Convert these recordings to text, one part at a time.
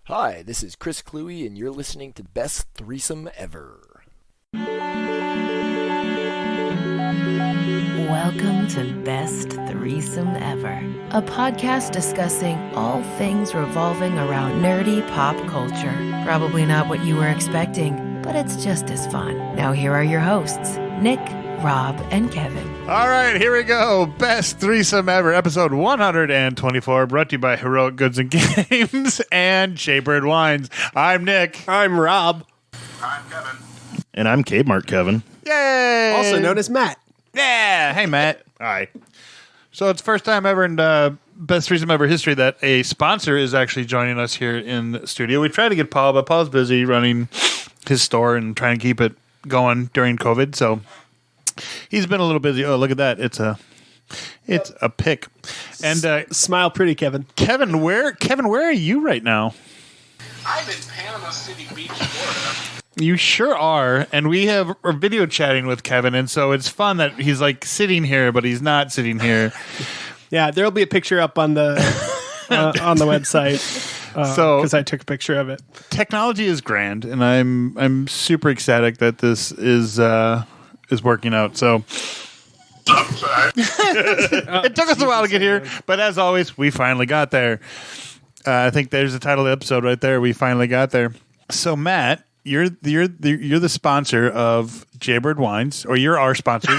Hi, this is Chris Cluey, and you're listening to Best Threesome Ever. Welcome to Best Threesome Ever, a podcast discussing all things revolving around nerdy pop culture. Probably not what you were expecting, but it's just as fun. Now here are your hosts, Nick, Rob, and Kevin. All right, here we go. Best Threesome Ever, episode 124, brought to you by Heroic Goods and Games and Jaybird Wines. I'm Nick. I'm Rob. I'm Kevin. And I'm Kmart Kevin. Yay! Also known as Matt. Yeah. Hey, Matt. Hi. So it's first time ever in Best Threesome Ever history that a sponsor is actually joining us here in the studio. We tried to get Paul, but Paul's busy running his store and trying to keep it going during COVID, so he's been a little busy. Oh, look at that. It's a pic. And Smile pretty, Kevin. Kevin, where are you right now? I'm in Panama City Beach, Florida. You sure are. And we are video chatting with Kevin, and so it's fun that he's like sitting here, but he's not sitting here. Yeah, there'll be a picture up on the website. So because I took a picture of it. Technology is grand, and I'm super ecstatic that this is working out. So I'm sorry. it took us a while to get here, but as always, we finally got there. I think there's the title of the episode right there. We finally got there. So Matt, you're the sponsor of Jaybird Wines, or you're our sponsor.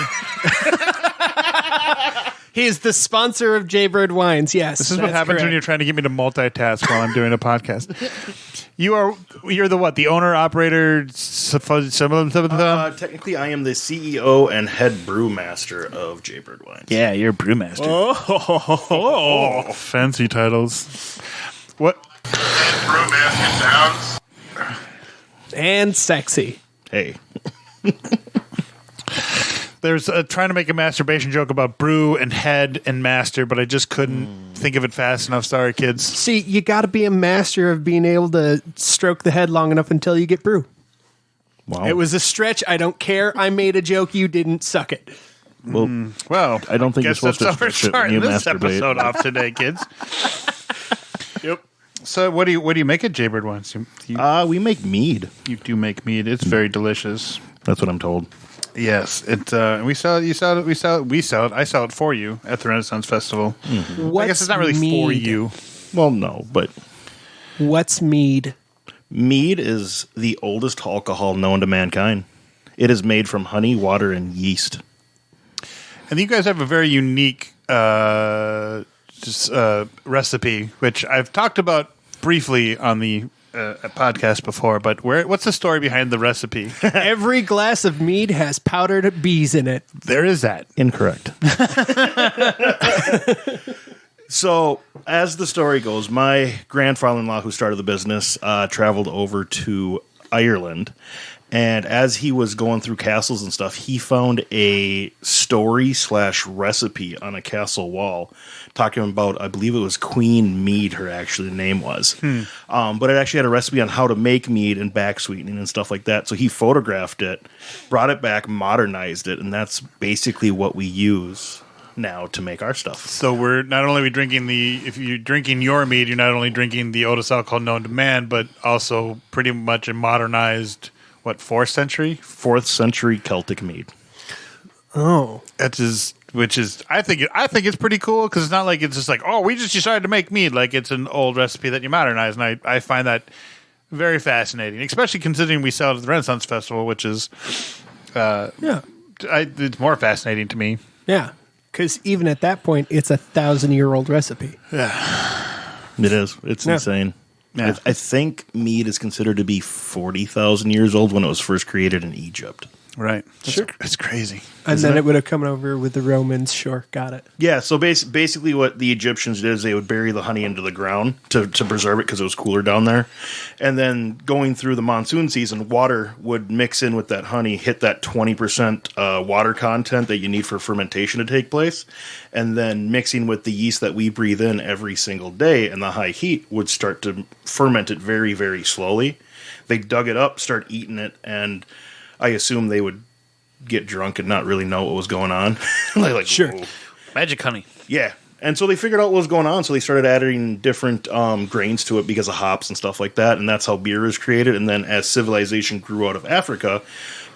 He's the sponsor of Jaybird Wines. Yes, This is what happens when you're trying to get me to multitask while I'm doing a podcast. You're the what? The owner, operator, Technically, I am the CEO and head brewmaster of Jaybird Wines. Yeah, you're a brewmaster. Oh, fancy titles. What? Brewmaster sounds. and sexy. Hey. There's trying to make a masturbation joke about brew and head and master, but I just couldn't think of it fast enough. Sorry, kids. See, you got to be a master of being able to stroke the head long enough until you get brew. Wow. It was a stretch. I don't care. I made a joke. You didn't suck it. Well, Well, I don't think you're guess supposed that's to how we're stretch it when starting you this masturbate. episode off today, kids. Yep. So, what do you make at Jaybird Wines? You We make mead. do make mead. It's very delicious. That's what I'm told. Yes, it. We sell it. I sell it for you at the Renaissance Festival. I guess it's not really for you. Well, no, but What's mead? mead is the oldest alcohol known to mankind. It is made from honey, water, and yeast. And you guys have a very unique recipe, which I've talked about briefly on the podcast before. But what's the story behind the recipe? Every glass of mead has powdered bees in it. There is that. Incorrect. So, as the story goes, my grandfather-in-law, who started the business, traveled over to Ireland. And as he was going through castles and stuff, he found a story/recipe on a castle wall talking about, I believe it was Queen Mead, her actually name was. But it actually had a recipe on how to make mead and back sweetening and stuff like that. So he photographed it, brought it back, modernized it, and that's basically what we use now to make our stuff. So we're not only drinking if you're drinking your mead, you're not only drinking the oldest alcohol known to man, but also pretty much a modernized, what, 4th century? 4th century Celtic mead. Oh. Which is I think it's pretty cool because it's not like it's just like, oh, we just decided to make mead. Like, it's an old recipe that you modernize, and I find that very fascinating, especially considering we sell it at the Renaissance Festival, which is it's more fascinating to me. Yeah. Because even at that point, it's 1,000-year-old recipe. It is. It's insane. Yeah. I think mead is considered to be 40,000 years old when it was first created in Egypt. Right. Sure. It's crazy. And then it would have come over with the Romans. Sure. Got it. Yeah, so basically what the Egyptians did is they would bury the honey into the ground to preserve it because it was cooler down there. And then going through the monsoon season, water would mix in with that honey, hit that 20% water content that you need for fermentation to take place. And then mixing with the yeast that we breathe in every single day and the high heat would start to ferment it very, very slowly. They dug it up, start eating it, and I assume they would get drunk and not really know what was going on. Sure. Magic honey. Yeah. And so they figured out what was going on, so they started adding different grains to it because of hops and stuff like that, and that's how beer is created. And then as civilization grew out of Africa,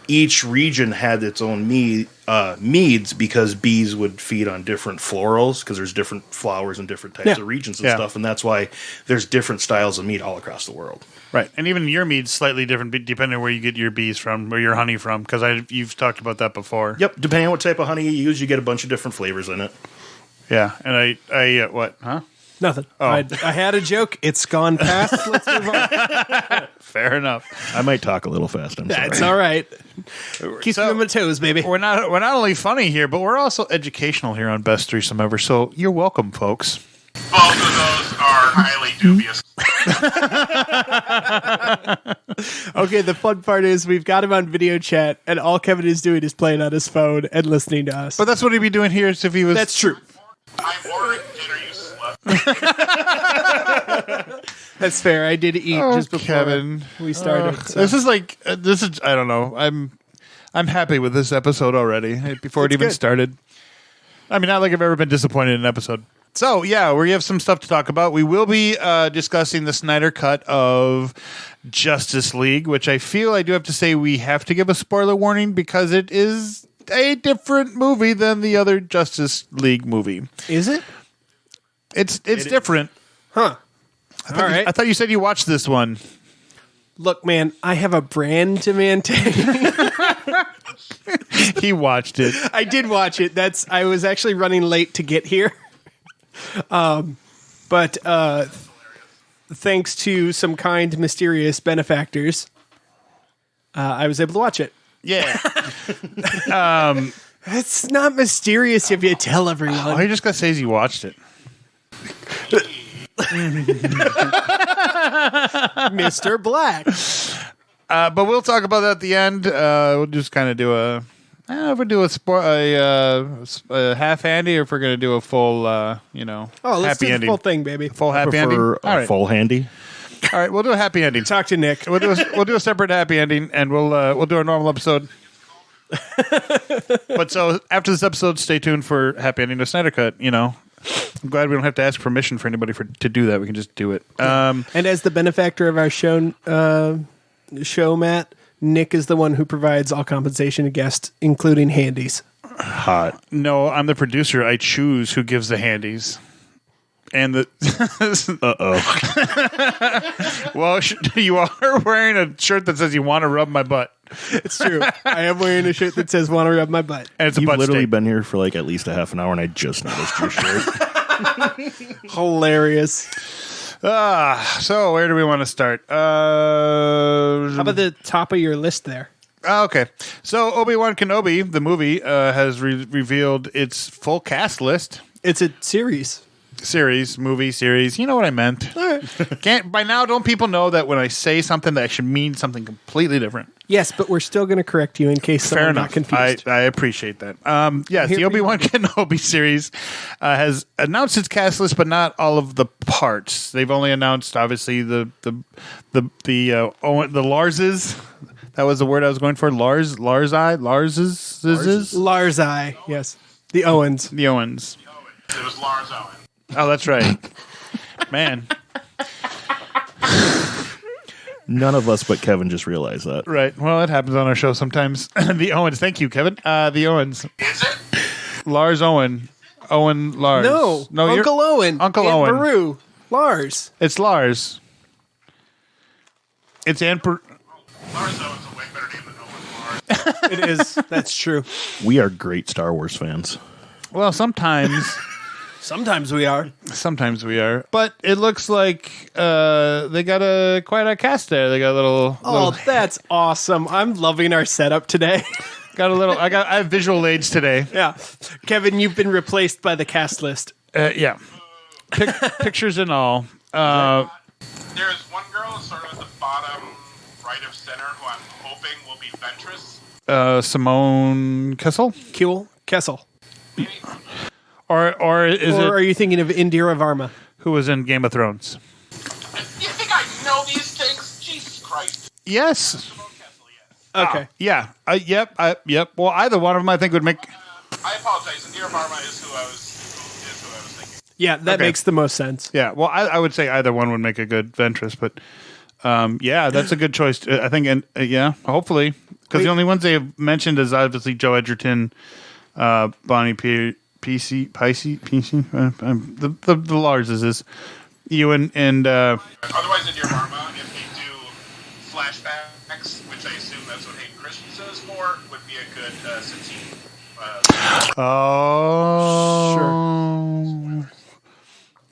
each region had its own meads because bees would feed on different florals because there's different flowers and different types of regions and stuff, and that's why there's different styles of mead all across the world. Right, and even your mead's slightly different depending on where you get your bees from or your honey from, because you've talked about that before. Yep, depending on what type of honey you use, you get a bunch of different flavors in it. Yeah, and I what? Huh? Nothing. Oh. I had a joke. It's gone past. Let's move on. Fair enough. I might talk a little fast. I'm sorry. That's all right. Keep them on my toes, baby. We're not only funny here, but we're also educational here on Best Threesome Ever. So you're welcome, folks. Both of those are highly dubious. Okay, the fun part is we've got him on video chat, and all Kevin is doing is playing on his phone and listening to us. But that's what he'd be doing here if he was. That's true. I'm ordering dinner, you slut. That's fair. I did eat just before Kevin. we started. So. This is I don't know. I'm happy with this episode already before it even good. started. I mean, not like I've ever been disappointed in an episode. So, yeah, we have some stuff to talk about. We will be discussing the Snyder cut of Justice League, which I feel I do have to say we have to give a spoiler warning because it is a different movie than the other Justice League movie. Is it? It's different. Huh. All right. I thought you said you watched this one. Look, man, I have a brand to maintain. He watched it. I did watch it. I was actually running late to get here. But thanks to some kind, mysterious benefactors, I was able to watch it. Yeah. It's not mysterious if you tell everyone. All you just got to say is you watched it. Mr. Black. But we'll talk about that at the end. We'll just kind of do a half handy, or if we're going to do a full, Let's happy do the ending. full thing, baby. Full happy ending. All right. Full handy. All right, we'll do a happy ending. Talk to Nick. We'll do a separate happy ending, and we'll do a normal episode. But so after this episode, stay tuned for happy ending to Snyder Cut. I'm glad we don't have to ask permission for anybody to do that. We can just do it. And as the benefactor of our show, Matt, Nick is the one who provides all compensation to guests, including handies. Hot. No, I'm the producer. I choose who gives the handies. And the well, you are wearing a shirt that says you want to rub my butt. It's true. I am wearing a shirt that says "Want to rub my butt." And it's a You've butt literally steak. been here for like at least a half an hour, and I just noticed your shirt. Hilarious. So where do we want to start? How about the top of your list there? Okay. So Obi-Wan Kenobi, the movie, has revealed its full cast list. It's a series. Movie series. You know what I meant. All right. By now, don't people know that when I say something, that should mean something completely different? Yes, but we're still going to correct you in case Fair someone's enough. not confused. I appreciate that. Yes, Here the we Obi-Wan go. Kenobi series has announced its cast list, but not all of the parts. They've only announced, obviously, the Larses. That was the word I was going for. Larzi. Larzai, yes. The Owens. The Owens. It was Lars Owen. Oh, that's right. Man. None of us but Kevin just realized that. Right. Well, it happens on our show sometimes. The Owens. Thank you, Kevin. The Owens. Is it? Lars Owen. Owen Lars. No, Uncle Owen. Uncle Aunt Owen. Beru. Lars. It's Lars. It's Aunt Lars Owen's a way better name than Owen Lars. It is. That's true. We are great Star Wars fans. Well, sometimes. Sometimes we are. Sometimes we are. But it looks like they got quite a cast there. They got a little. Oh, that's awesome. I'm loving our setup today. I have visual aids today. Yeah. Kevin, you've been replaced by the cast list. Yeah. Pictures and all. There's one girl sort of at the bottom right of center who I'm hoping will be Ventress. Simone Kessel? Kessel. Maybe. Or is Or it are you thinking of Indira Varma? who was in Game of Thrones? You think I know these things? Jesus Christ. Yes. Simone Kessel, yes. Okay. Yeah. Yep. Well, either one of them I think would make. I apologize. Indira Varma is who I was thinking. Yeah, that makes the most sense. Yeah, well, I would say either one would make a good Ventress, but yeah, that's a good choice. I think, and yeah, hopefully, because the only ones they have mentioned is obviously Joe Edgerton, Bonnie PC, the Lars is Ewan, and Otherwise, in your Dharma, if they do flashbacks, which I assume that's what Hayden Christensen is for, would be a good Satine. Oh, sure.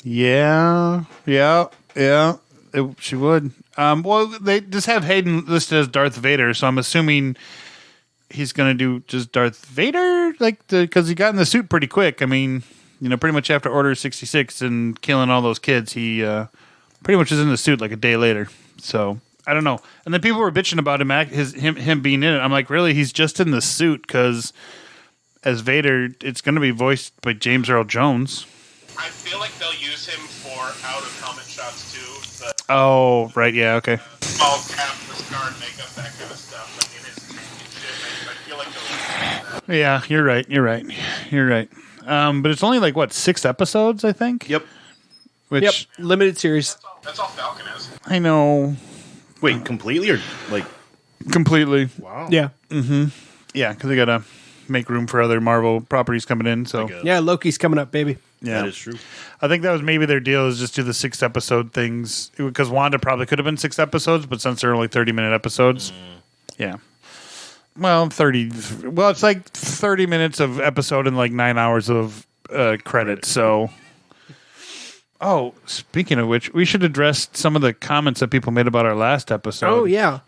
Yeah. She would. Well, they just have Hayden listed as Darth Vader, so I'm assuming he's going to do just Darth Vader, because he got in the suit pretty quick. I mean, pretty much after Order 66 and killing all those kids, he pretty much is in the suit like a day later. So I don't know. And then people were bitching about him being in it. I'm like, really? He's just in the suit because as Vader, it's going to be voiced by James Earl Jones. I feel like they'll use him for out of helmet shots too. Oh, right, yeah, okay. Small cap, the scar, makeup, that kind of stuff. Like in his shit, I feel like they'll use that. Yeah, you're right. But it's only 6 episodes, I think. Yep. Which Limited series. That's all Falcon is. I know. Wait, completely or Completely. Wow. Yeah. Yeah, because they gotta make room for other Marvel properties coming in. So Yeah, Loki's coming up, baby. yeah, That is true. I think that was maybe their deal, is just do the 6 episode things, because Wanda probably could have been 6 episodes, but since they're only 30-minute episodes, yeah. Well, 30. Well, it's like 30 minutes of episode and 9 hours of credits. So, speaking of which, we should address some of the comments that people made about our last episode. Oh yeah.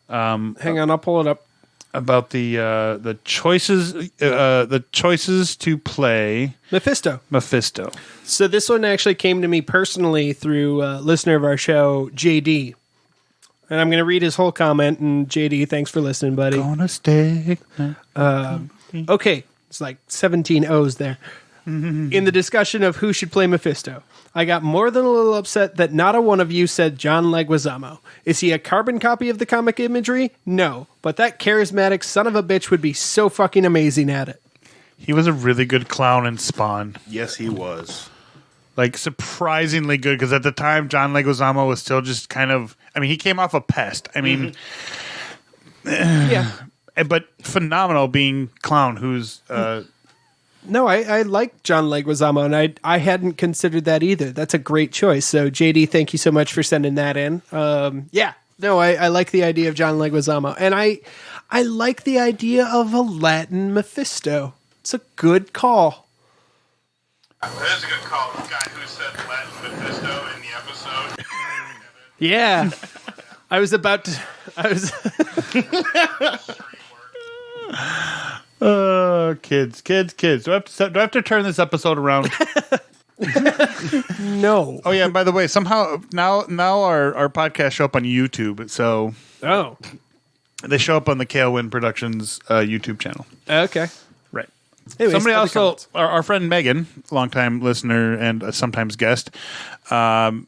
Hang on, I'll pull it up. About the choices to play Mephisto. So this one actually came to me personally through a listener of our show, JD. And I'm going to read his whole comment. And JD, thanks for listening, buddy. Gonna stay. Okay, it's like 17 O's there. In the discussion of who should play Mephisto, I got more than a little upset that not a one of you said John Leguizamo. Is he a carbon copy of the comic imagery? No, but that charismatic son of a bitch would be so fucking amazing at it. He was a really good clown in Spawn. Yes, he was. Surprisingly good, because at the time, John Leguizamo was still just kind of... I mean, he came off of Pest. I mean... Yeah. But phenomenal being clown, who's... No, I like John Leguizamo, and I hadn't considered that either. That's a great choice. So, JD, thank you so much for sending that in. Yeah. No, I like the idea of John Leguizamo. And I like the idea of a Latin Mephisto. It's a good call. That is a good call. The guy who said Latin Mephisto in the episode. Yeah. I was about to... Kids. Do I have to turn this episode around? No. Oh yeah. By the way, somehow now our podcast show up on YouTube. So they show up on the Kailwind Productions YouTube channel. Okay. Right. Anyways, Somebody other also, comments. our friend Megan, longtime listener and sometimes guest,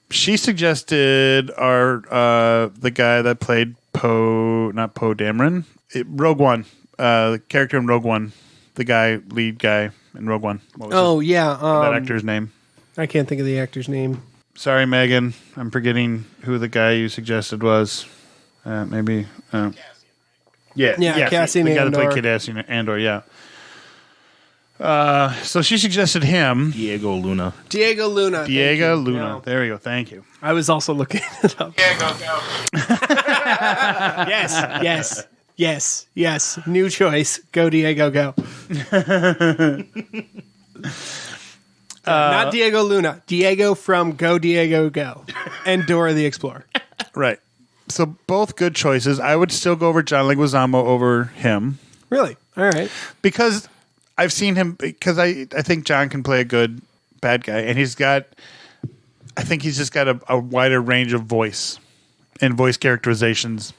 she suggested the guy that played not Poe Dameron, Rogue One. The character in Rogue One, the lead guy in Rogue One. What was that actor's name? I can't think of the actor's name. Sorry, Megan. I'm forgetting who the guy you suggested was. Maybe. Cassian the guy that Andor. played Cassian Andor, yeah. So she suggested him. Diego Luna. Diego Luna. Yeah. There we go. Thank you. I was also looking it up. Yeah, go. Yes. New choice. Go, Diego, go. Not Diego Luna. Diego from Go, Diego, go. And Dora the Explorer. Right. So both good choices. I would still go over John Leguizamo over him. Really? All right. Because I've seen him, because I think John can play a good bad guy. And he's just got a wider range of voice and voice characterizations.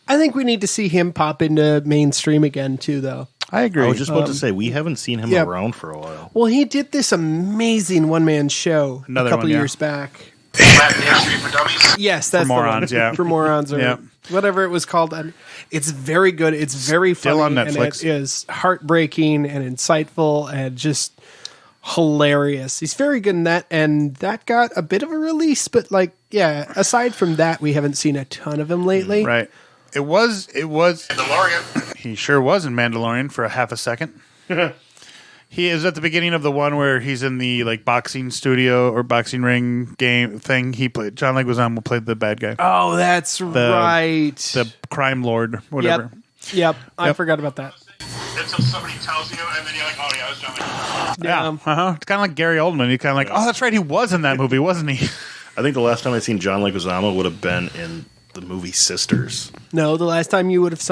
I think we need to see him pop into mainstream again, too, though. I agree. I was just about to say, we haven't seen him around for a while. Well, he did this amazing one-man show a couple years back. Latin History for Dummies. Yes, that's For morons, the one. yeah. For morons, or Yeah. whatever it was called. It's very good. It's very Still funny, on Netflix. and it is heartbreaking and insightful, and just hilarious. He's very good in that, and that got a bit of a release, but aside from that, we haven't seen a ton of him lately. Right. It was Mandalorian. he sure was in Mandalorian for a half a second. He is at the beginning of the one where he's in the boxing studio or boxing ring game thing. He played John Leguizamo played the bad guy. Oh, that's right. The crime lord, whatever. Yep. I forgot about that. Until somebody tells you, and then you're like, oh yeah, it was John Leguizamo. Yeah. It's kind of like Gary Oldman. You're kind of like, oh, that's right, he was in that movie, wasn't he? I think the last time I seen John Leguizamo would have been in the movie Sisters. No, the last time you would have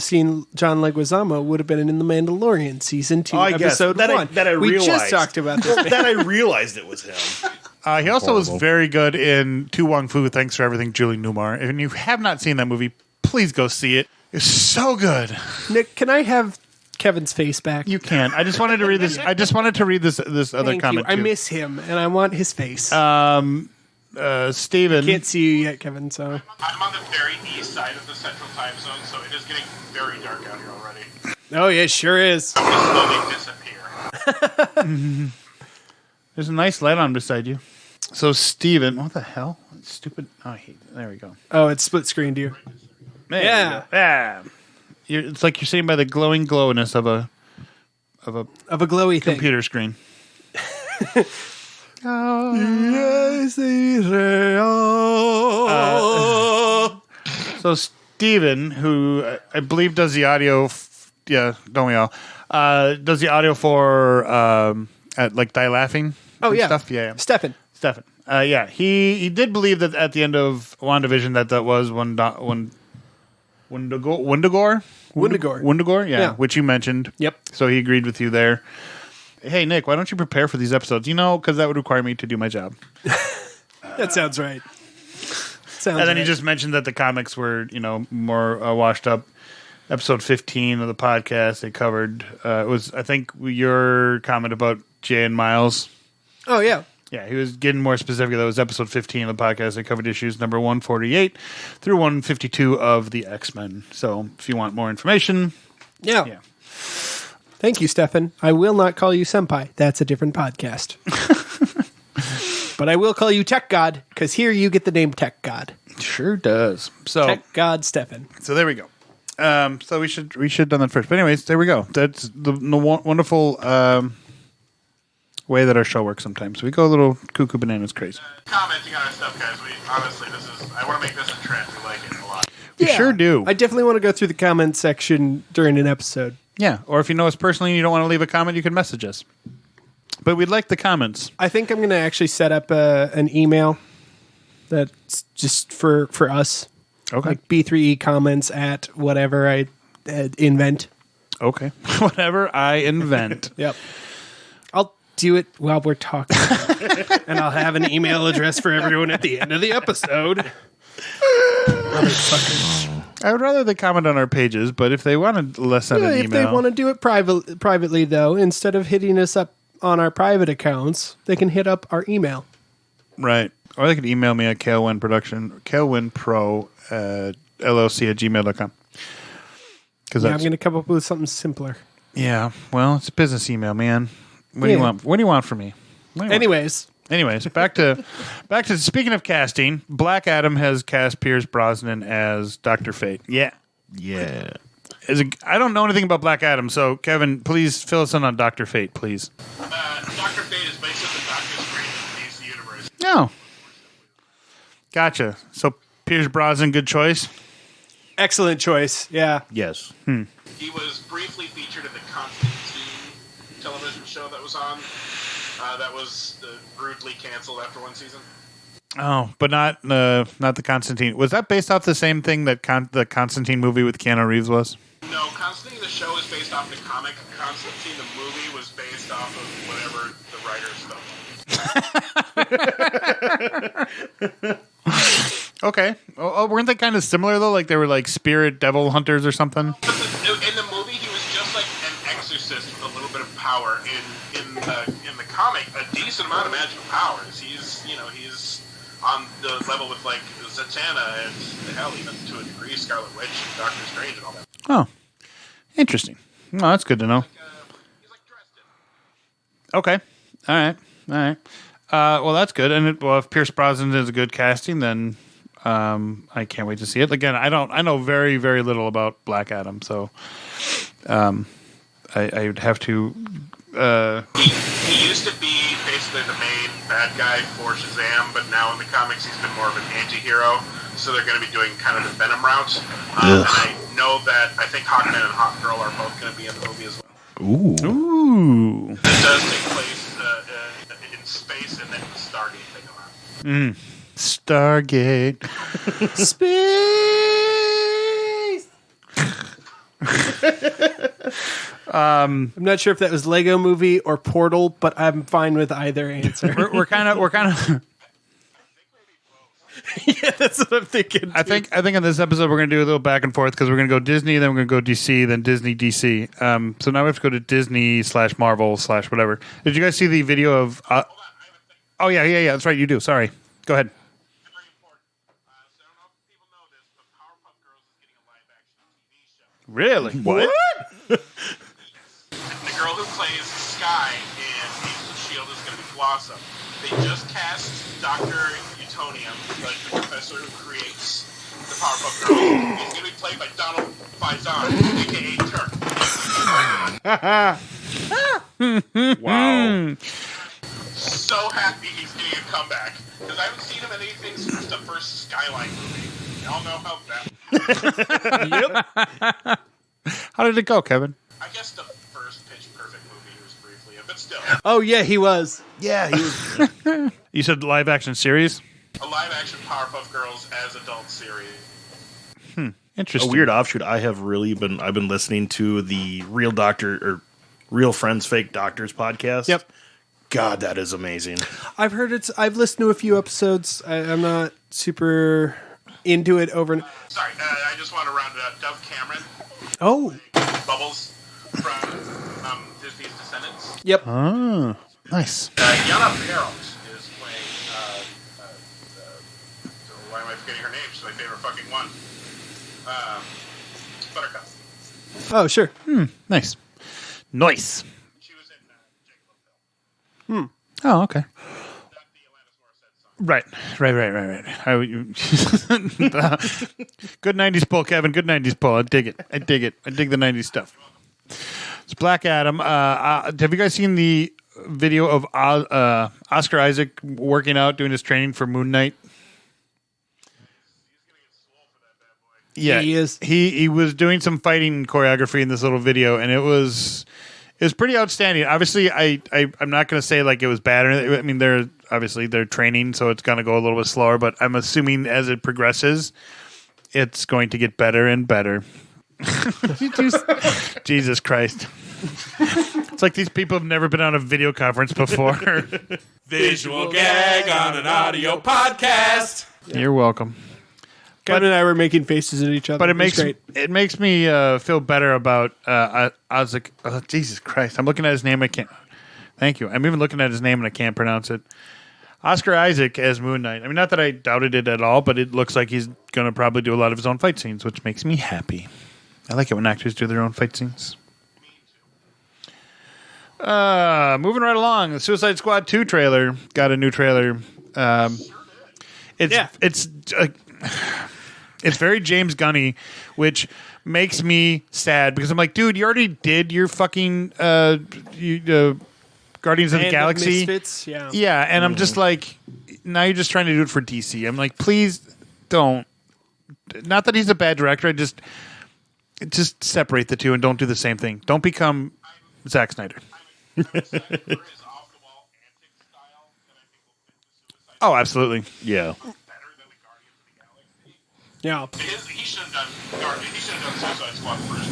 seen John Leguizamo would have been in The Mandalorian season 2, episode 1. We just talked about this. That I realized it was him. He also was very good in Tu Wong Fu, Thanks for Everything, Julie Newmar. If you have not seen that movie, please go see it. It's so good. Nick, can I have Kevin's face back? You can. I just wanted to read this. This other Thank comment. you. I too. miss him, and I want his face. Steven. Can't see you yet, Kevin, so... I'm on the very east side of the central time zone, so it is getting very dark out here already. Oh, yeah, sure is. I'm going to slowly disappear. There's a nice light on beside you. So, Steven, what the hell? Stupid. Oh, there we go. Oh, it's split screened you. Yeah. Yeah. It's like you're sitting by the glowing glowiness of a glowy computer screen. So Steven, who I believe does the audio, don't we all? Does the audio for Die Laughing? Oh, yeah. Stuff? Yeah. Stefan. He did believe that at the end of WandaVision that was Wundagore, Yeah. which you mentioned. Yep. So he agreed with you there. Hey, Nick, why don't you prepare for these episodes? Because that would require me to do my job. That sounds right. And then he just mentioned that the comics were, more washed up. Episode 15 of the podcast, they covered, it was, I think, your comment about Jay and Miles. Oh, yeah. Yeah, he was getting more specific. That was episode 15 of the podcast. They covered issues number 148 through 152 of the X-Men. So if you want more information. Yeah. Thank you, Stefan. I will not call you Senpai. That's a different podcast. But I will call you Tech God, because here you get the name Tech God. Sure does. So Tech God Stefan. So there we go. So we should have done that first. But anyways, there we go. That's the wonderful way that our show works sometimes. So we go a little cuckoo bananas crazy. Commenting on our stuff, guys. Honestly, I want to make this a trend. We like it a lot. We sure do. I definitely want to go through the comment section during an episode. Yeah, or if you know us personally and you don't want to leave a comment, you can message us. But we'd like the comments. I think I'm going to actually set up an email that's just for us. Okay. Like B3E comments at whatever I invent. Okay. Whatever I invent. Yep. I'll do it while we're talking. And I'll have an email address for everyone at the end of the episode. Motherfuckers. I would rather they comment on our pages, but if they want to send an email. If they want to do it privately, though, instead of hitting us up on our private accounts, they can hit up our email. Right. Or they could email me at kalewinpro LLC@gmail.com. I'm going to come up with something simpler. Yeah. Well, it's a business email, man. What do you want? What do you want from me? Anyways, back to speaking of casting, Black Adam has cast Pierce Brosnan as Dr. Fate. Yeah. I don't know anything about Black Adam, so Kevin, please fill us in on Dr. Fate, please. Dr. Fate is basically the Doctor Strange of the DC universe. No. Gotcha. So Pierce Brosnan, good choice. excellent choice. Yeah. Yes. He was briefly featured in the Constantine television show that was on. That was rudely canceled after one season. Oh, but not the Constantine. Was that based off the same thing that the Constantine movie with Keanu Reeves was? No, Constantine the show is based off the comic. Constantine the movie was based off of whatever the writer stuff. Okay. Oh, weren't they kind of similar though? Like they were like spirit devil hunters or something? In the movie, he was just like an exorcist with a little bit of power. In the comic, a decent amount of magical powers. He's on the level with like Zatanna and hell, even to a degree, Scarlet Witch and Doctor Strange and all that. Oh, interesting. Well, that's good to know. He's like Dresden. All right. Well, that's good. And if Pierce Brosnan is a good casting, then I can't wait to see it. Again, I know very, very little about Black Adam, so I would have to. He used to be basically the main bad guy for Shazam, but now in the comics he's been more of an anti-hero. So they're going to be doing kind of the Venom route. And I know that I think Hawkman and Hawkgirl are both going to be in the movie as well. Ooh. This does take place in space, and then the Stargate thing around. Stargate. Space. I'm not sure if that was Lego Movie or Portal, but I'm fine with either answer. We're kind of. Yeah, that's what I'm thinking. I think in this episode we're going to do a little back and forth because we're going to go Disney, then we're going to go DC, then Disney, DC. So now we have to go to Disney / Marvel / whatever. Did you guys see the video of? Oh yeah. That's right. You do. Sorry. Go ahead. Very important. So I don't know if people know this, but Powerpuff Girls is getting a live-action TV show. Really? What? The girl who plays Sky in Agents of S.H.I.E.L.D. is going to be Blossom. They just cast Dr. Utonium, like the professor who creates the Powerpuff Girls. He's going to be played by Donald Faison, a.k.a. Turk. Wow. So happy he's getting a comeback, because I haven't seen him in anything since the first Skyline movie. Y'all know how that. How did it go, Kevin? I guess the first Pitch Perfect movie he was briefly in, but still. Oh yeah, he was. Yeah, he was. You said live action series? A live-action Powerpuff Girls as adult series. A Interesting. weird offshoot. I've been listening to the Real Doctor or Real Friends Fake Doctors podcast. Yep. God, that is amazing. I've listened to a few episodes. I'm not super into it over. Sorry, I just want to round it out. Dove Cameron, Oh. Bubbles from Disney's Descendants. Yep. Oh, nice. Yana Peralt is playing. Why am I forgetting her name? She's my favorite fucking one. Buttercup. Oh sure. Nice. Nice. She was in Jacob Hill. Oh, okay. Not the Alanis Morissette song. Right. Good 90s pull, Kevin. Good 90s pull. I dig it. I dig the 90s stuff. It's Black Adam. Have you guys seen the video of Oscar Isaac working out, doing his training for Moon Knight? Yeah, He is. He was doing some fighting choreography in this little video, and it was pretty outstanding. Obviously, I'm not going to say like it was bad. I mean, they're training, so it's going to go a little bit slower. But I'm assuming as it progresses, it's going to get better and better. Jesus Christ! It's like these people have never been on a video conference before. Visual gag on an audio podcast. You're welcome. Kevin and I were making faces at each other. But it makes great. me feel better about Isaac. Jesus Christ! I'm looking at his name. I can't. Thank you. I'm even looking at his name and I can't pronounce it. Oscar Isaac as Moon Knight. I mean, not that I doubted it at all, but it looks like he's going to probably do a lot of his own fight scenes, which makes me happy. I like it when actors do their own fight scenes. Moving right along, the Suicide Squad 2 trailer got a new trailer. It's very James Gunny, which makes me sad because I'm like, dude, you already did your fucking Guardians of the Galaxy. Misfits, yeah. Yeah, and I'm just like, now you're just trying to do it for DC. I'm like, please don't. Not that he's a bad director. I just separate the two and don't do the same thing. Don't become Zack Snyder. Oh, absolutely. Yeah. Yeah. He should have done Suicide Squad first,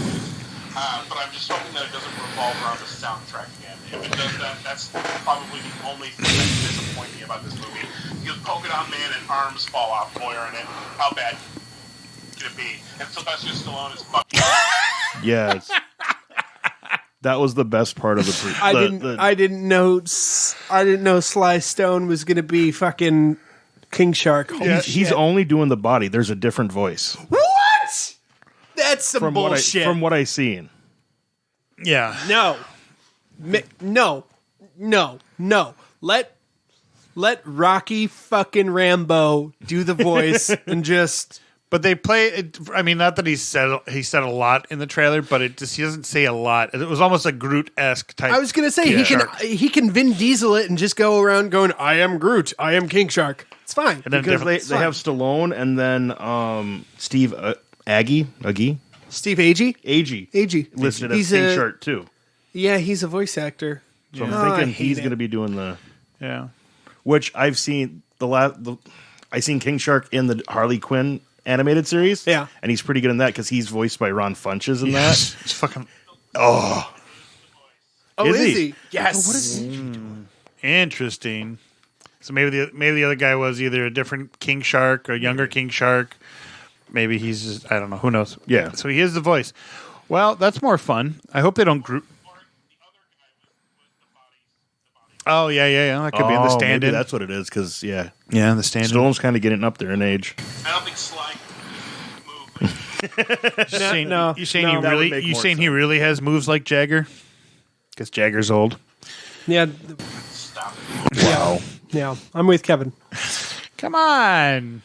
but I'm just hoping that it doesn't revolve around the soundtrack again. If it does that, that's probably the only thing that's disappointing me about this movie. Because Polka Dot Man and Arms fall off. Boy, are in it. How bad can it be? And Sylvester Stallone is fucking. Yes. That was the best part of the. I didn't know Sly Stone was going to be fucking King Shark. Holy He's shit. only doing the body. There's a different voice. What? That's some bullshit. From what I seen. Yeah. No. No. Let Rocky fucking Rambo do the voice and just. But they play it. I mean, not that he said a lot in the trailer, but he doesn't say a lot. It was almost a Groot-esque type. I was gonna say he can Vin Diesel it and just go around going, "I am Groot, I am King Shark." It's fine. And then because they have Stallone and then Steve Agee. Steve Agee listed as King Shark too. Yeah, he's a voice actor. So I'm thinking he's going to be doing the which I've seen I seen King Shark in the Harley Quinn animated series. Yeah, and he's pretty good in that because he's voiced by Ron Funches in that. It's fucking is he? Yes. What is interesting. So maybe the other guy was either a different King Shark or a younger King Shark. Maybe he's just, I don't know. Who knows? Yeah. So he is the voice. Well, that's more fun. I hope they don't group. Oh, yeah. That could be in the stand-in. Maybe that's what it is, because, the stand-in. Stallone's kind of getting up there in age. I don't think Sly can move. You saying he really has moves like Jagger? Because Jagger's old. Yeah. Stop. Wow. Yeah, I'm with Kevin. Come on.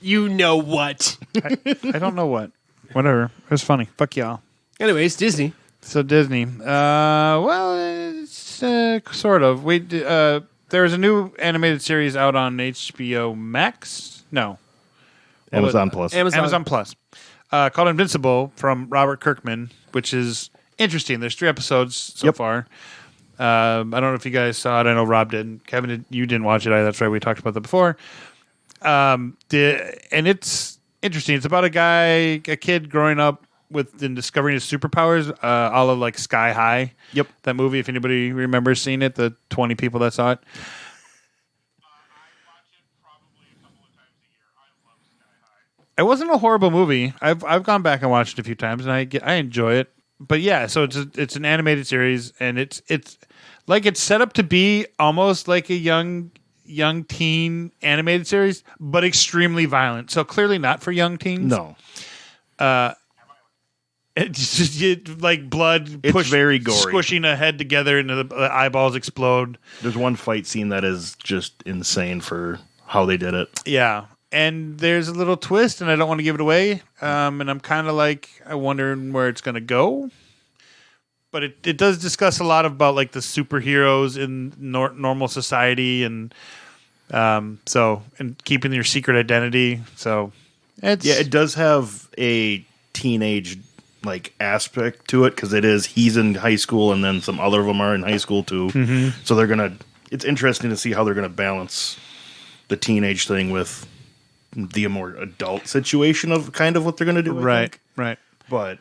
You know what? I don't know what. Whatever. It was funny. Fuck y'all. Anyways, Disney. So Disney. Well, it's sort of. There was a new animated series out on HBO Max. No. Amazon Plus. Amazon Plus. Called Invincible from Robert Kirkman, which is interesting. There's 3 episodes so far. I don't know if you guys saw it. I know Rob didn't. Kevin, you didn't watch it either. That's right. We talked about that before. And it's interesting. It's about a kid growing up and discovering his superpowers, a la like Sky High. Yep. That movie, if anybody remembers seeing it, the 20 people that saw it. I watch it probably a couple of times a year. I love Sky High. It wasn't a horrible movie. I've gone back and watched it a few times, and I enjoy it. But yeah, so it's an animated series, and it's like it's set up to be almost like a young teen animated series, but extremely violent. So clearly not for young teens. No. It's just like blood. It's very gory. Squishing a head together and the eyeballs explode. There's one fight scene that is just insane for how they did it. Yeah. And there's a little twist, and I don't want to give it away. And I'm kind of like, I wonder where it's going to go. But it does discuss a lot about like the superheroes in normal society, and and keeping your secret identity. So it does have a teenage like aspect to it, because he's in high school, and then some other of them are in high school too. Mm-hmm. So it's interesting to see how they're gonna balance the teenage thing with the more adult situation of kind of what they're going to do. Right. But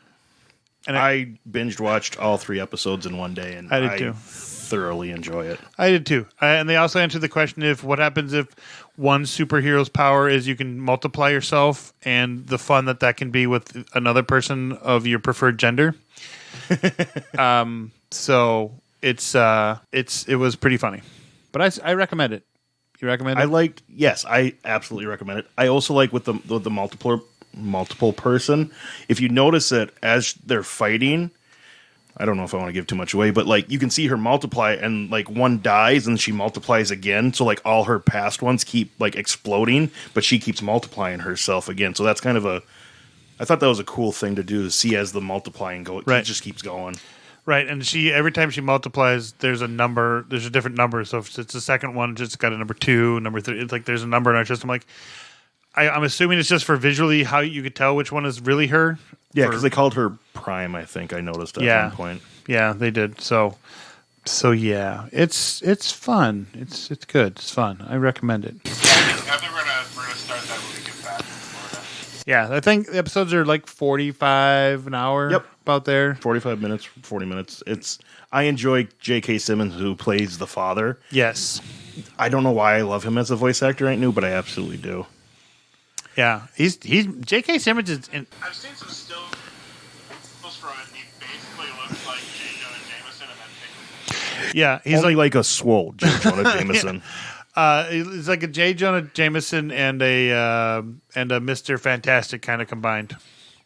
I binge watched all 3 episodes in one day, and I did too. Thoroughly enjoy it. I did too. And they also answered the question what happens if one superhero's power is you can multiply yourself, and the fun that can be with another person of your preferred gender. So it was pretty funny, but I recommend it. You recommend it? Yes, I absolutely recommend it. I also like with the multiple person. If you notice it as they're fighting, I don't know if I want to give too much away, but like you can see her multiply, and like one dies and she multiplies again. So like all her past ones keep like exploding, but she keeps multiplying herself again. So that's kind of I thought that was a cool thing to do, to see as the multiplying go. It just keeps going. Right, and every time she multiplies, there's a different number. So if it's the second one, it's just got a number 2, number 3. It's like there's a number in our system. Like, I'm assuming it's just for visually how you could tell which one is really her. Yeah, because they called her Prime, I think I noticed at one point. Yeah, they did. So yeah, it's fun. It's good. It's fun. I recommend it. I think we're gonna start that when we get back to Florida. Yeah, I think the episodes are like 45 an hour. Yep. About there. 45 minutes, 40 minutes. I enjoy J.K. Simmons, who plays the father. Yes. I don't know why I love him as a voice actor right now, but I absolutely do. Yeah. He's J.K. Simmons is I've seen some stills from it. He basically looks like J. Jonah Jameson in that picture. Yeah, he's only like a swole J. Jonah Jameson. It's like a J. Jonah Jameson and a Mr. Fantastic kind of combined.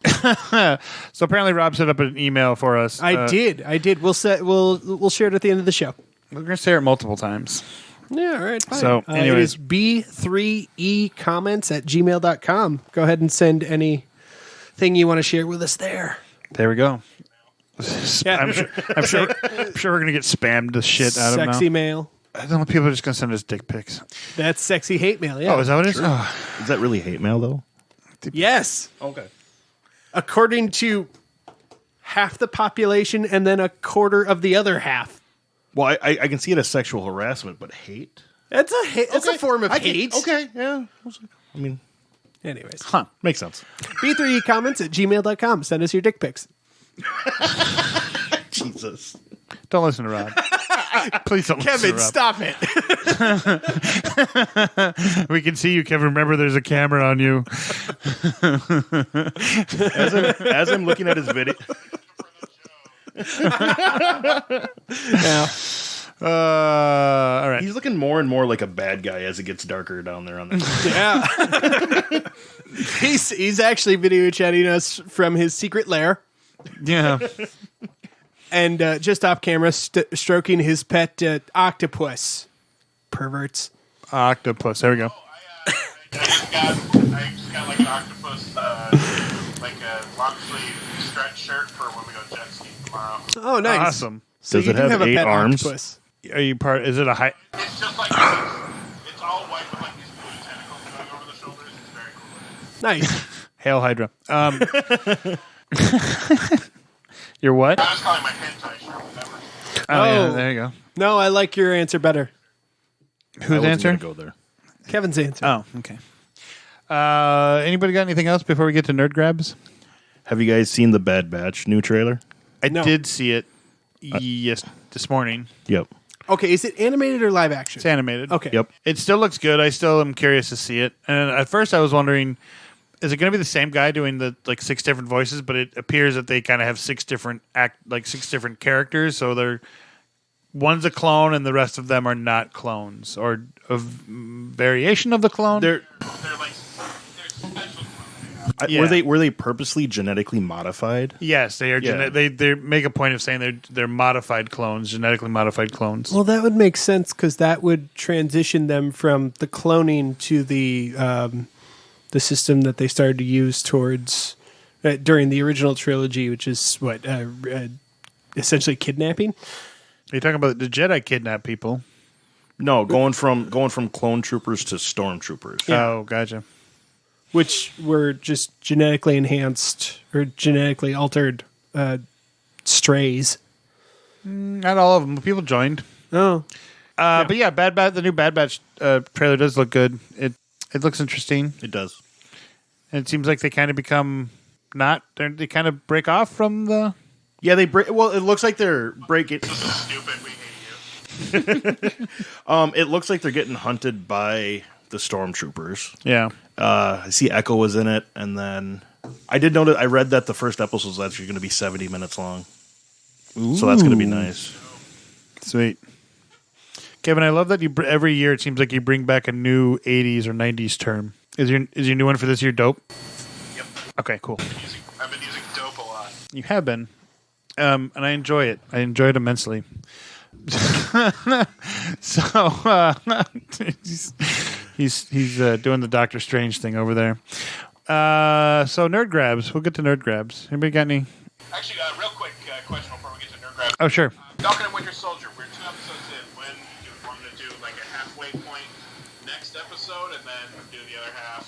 So apparently Rob set up an email for us. I did. We'll share it at the end of the show. We're going to say it multiple times. Yeah, all right, fine. So, It anyways. is b3ecomments@gmail.com. Go ahead and send anything you want to share with us there. There we go. Yeah. I'm sure we're going to get spammed the shit out of now. Sexy mail. I don't know. People are just going to send us dick pics. That's sexy hate mail, yeah. Oh, is that what it is? Oh. Is that really hate mail, though? Yes. Okay. According to half the population and then a quarter of the other half. Well, I can see it as sexual harassment, but hate? That's a form of hate. Okay, yeah. I mean, Anyways. Huh. makes sense. b3ecomments@gmail.com. Send us your dick pics. Jesus. Don't listen to Rob. Please don't Kevin, listen to Rob. stop it. We can see you, Kevin. Remember, there's a camera on you. As I'm looking at his video. Yeah. All right. He's looking more and more like a bad guy as it gets darker down there on the Yeah. He's actually video chatting us from his secret lair Yeah. and just off camera stroking his pet octopus. Perverts. Octopus. There we go. I just got like an octopus, like a long sleeve stretch shirt for when we go jet skiing tomorrow. Oh, nice. Awesome. So Does you it do have a 8 pet arms? octopus. Are you part? Is it a high? It's just like it's all white with like these blue tentacles going over the shoulders. It's very cool. Nice. Hail Hydra. Your what? I was calling my hentai shirt, whatever. Oh, yeah, Oh. there you go. No, I like your answer better. Whose answer? Go there. Kevin's answer. Oh, okay. Anybody got anything else before we get to nerd grabs? Have you guys seen the Bad Batch new trailer? I No. did see it. Yes, this morning. Yep. Okay, is it animated or live action? It's animated. Okay. Yep. It still looks good. I still am curious to see it. And at first, I was wondering, is it going to be the same guy doing the 6 different voices? But it appears that they kind of have 6 different characters. So they're one's a clone, and the rest of them are not clones or a variation of the clone. They're They're like they're special. Yeah. were they purposely genetically modified? Yes, they are. Yeah. They make a point of saying they're modified clones, genetically modified clones. Well, that would make sense because that would transition them from the cloning to the system that they started to use towards during the original trilogy, which is what essentially kidnapping. Are you talking about the Jedi kidnap people? No, going from clone troopers to stormtroopers. Yeah. Oh, gotcha. Which were just genetically enhanced or genetically altered strays. Not all of them. People joined. Oh, But yeah, the new Bad Batch trailer does look good. It looks interesting. It does. And it seems like they kind of become they kind of break off from the. Yeah, they break. Well, it looks like they're breaking. This is stupid. We hate you. It looks like they're getting hunted by the stormtroopers. Yeah. I see Echo was in it, and then I did know that I read that the first episode was actually going to be 70 minutes long. So that's going to be nice. Sweet. Kevin, I love that every year it seems like you bring back a new 80s or 90s term. Is your new one for this year dope? Yep. Okay, cool. I've been using dope a lot. You have been. And I enjoy it. I enjoy it immensely. So he's doing the Doctor Strange thing over there. So nerd grabs. We'll get to nerd grabs. Anybody got any? Actually, real quick question before we get to nerd grab. Oh, sure. Falcon and Winter Soldier. We're 2 episodes in. When do you want to do like a halfway point next episode, and then do the other half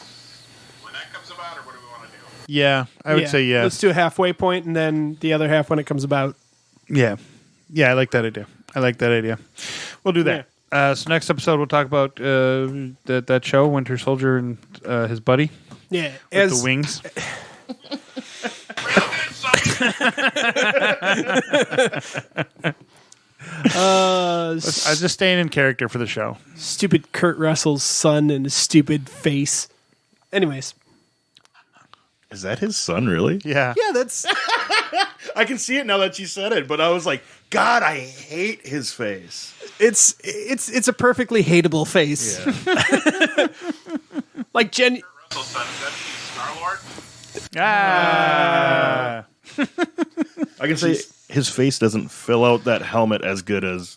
when that comes about, or what do we want to do? Yeah, I would say yeah. Let's do a halfway point and then the other half when it comes about. Yeah. I like that idea. We'll do that. So next episode we'll talk about that show, Winter Soldier and his buddy Yeah, with the wings. I was just staying in character for the show. Stupid Kurt Russell's son and his stupid face. Anyways. Is that his son, really? Yeah. Yeah, that's... I can see it now that you said it, but I was like, God, I hate his face. It's a perfectly hateable face. Yeah. Like Russell's son, is that Star-Lord? Ah. I can say his face doesn't fill out that helmet as good as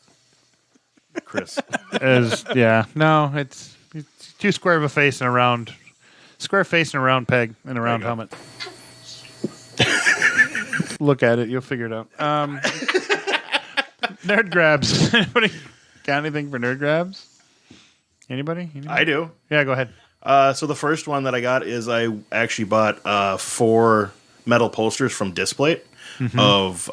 Chris. It's too square of a face and a round peg and a round helmet. Look at it, you'll figure it out. Nerd grabs. Anybody got anything for nerd grabs? Anybody? I do. Yeah, go ahead. So the first one that I got is I actually bought 4 metal posters from Displate of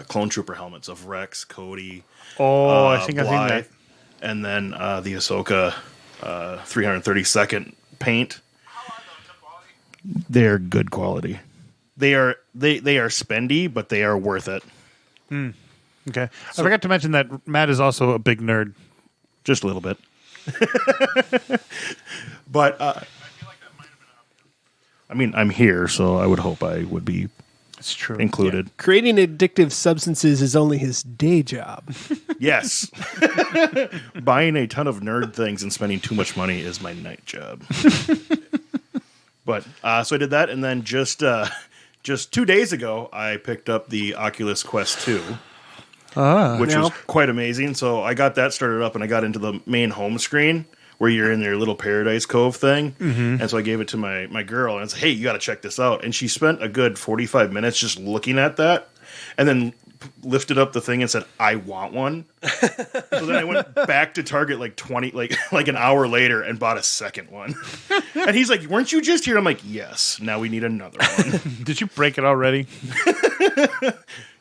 Clone Trooper helmets of Rex, Cody. I think I've seen Blythe, that. and then the Ahsoka 332nd paint. They're good quality. They are spendy, but they are worth it. Okay. I forgot to mention that Matt is also a big nerd. Just a little bit. But I mean, I'm here, so I would hope I would be It's true. included. Creating addictive substances is only his day job. Yes. Buying a ton of nerd things and spending too much money is my night job. But so I did that, and then just 2 days ago, I picked up the Oculus Quest 2, which was quite amazing. So I got that started up, and I got into the main home screen where you're in their little Paradise Cove thing. And so I gave it to my girl, and I said, hey, you got to check this out. And she spent a good 45 minutes just looking at that, and then lifted up the thing and said, I want one. So then I went back to Target like an hour later and bought a second one. And he's like, weren't you just here? I'm like, yes, now we need another one. Did you break it already?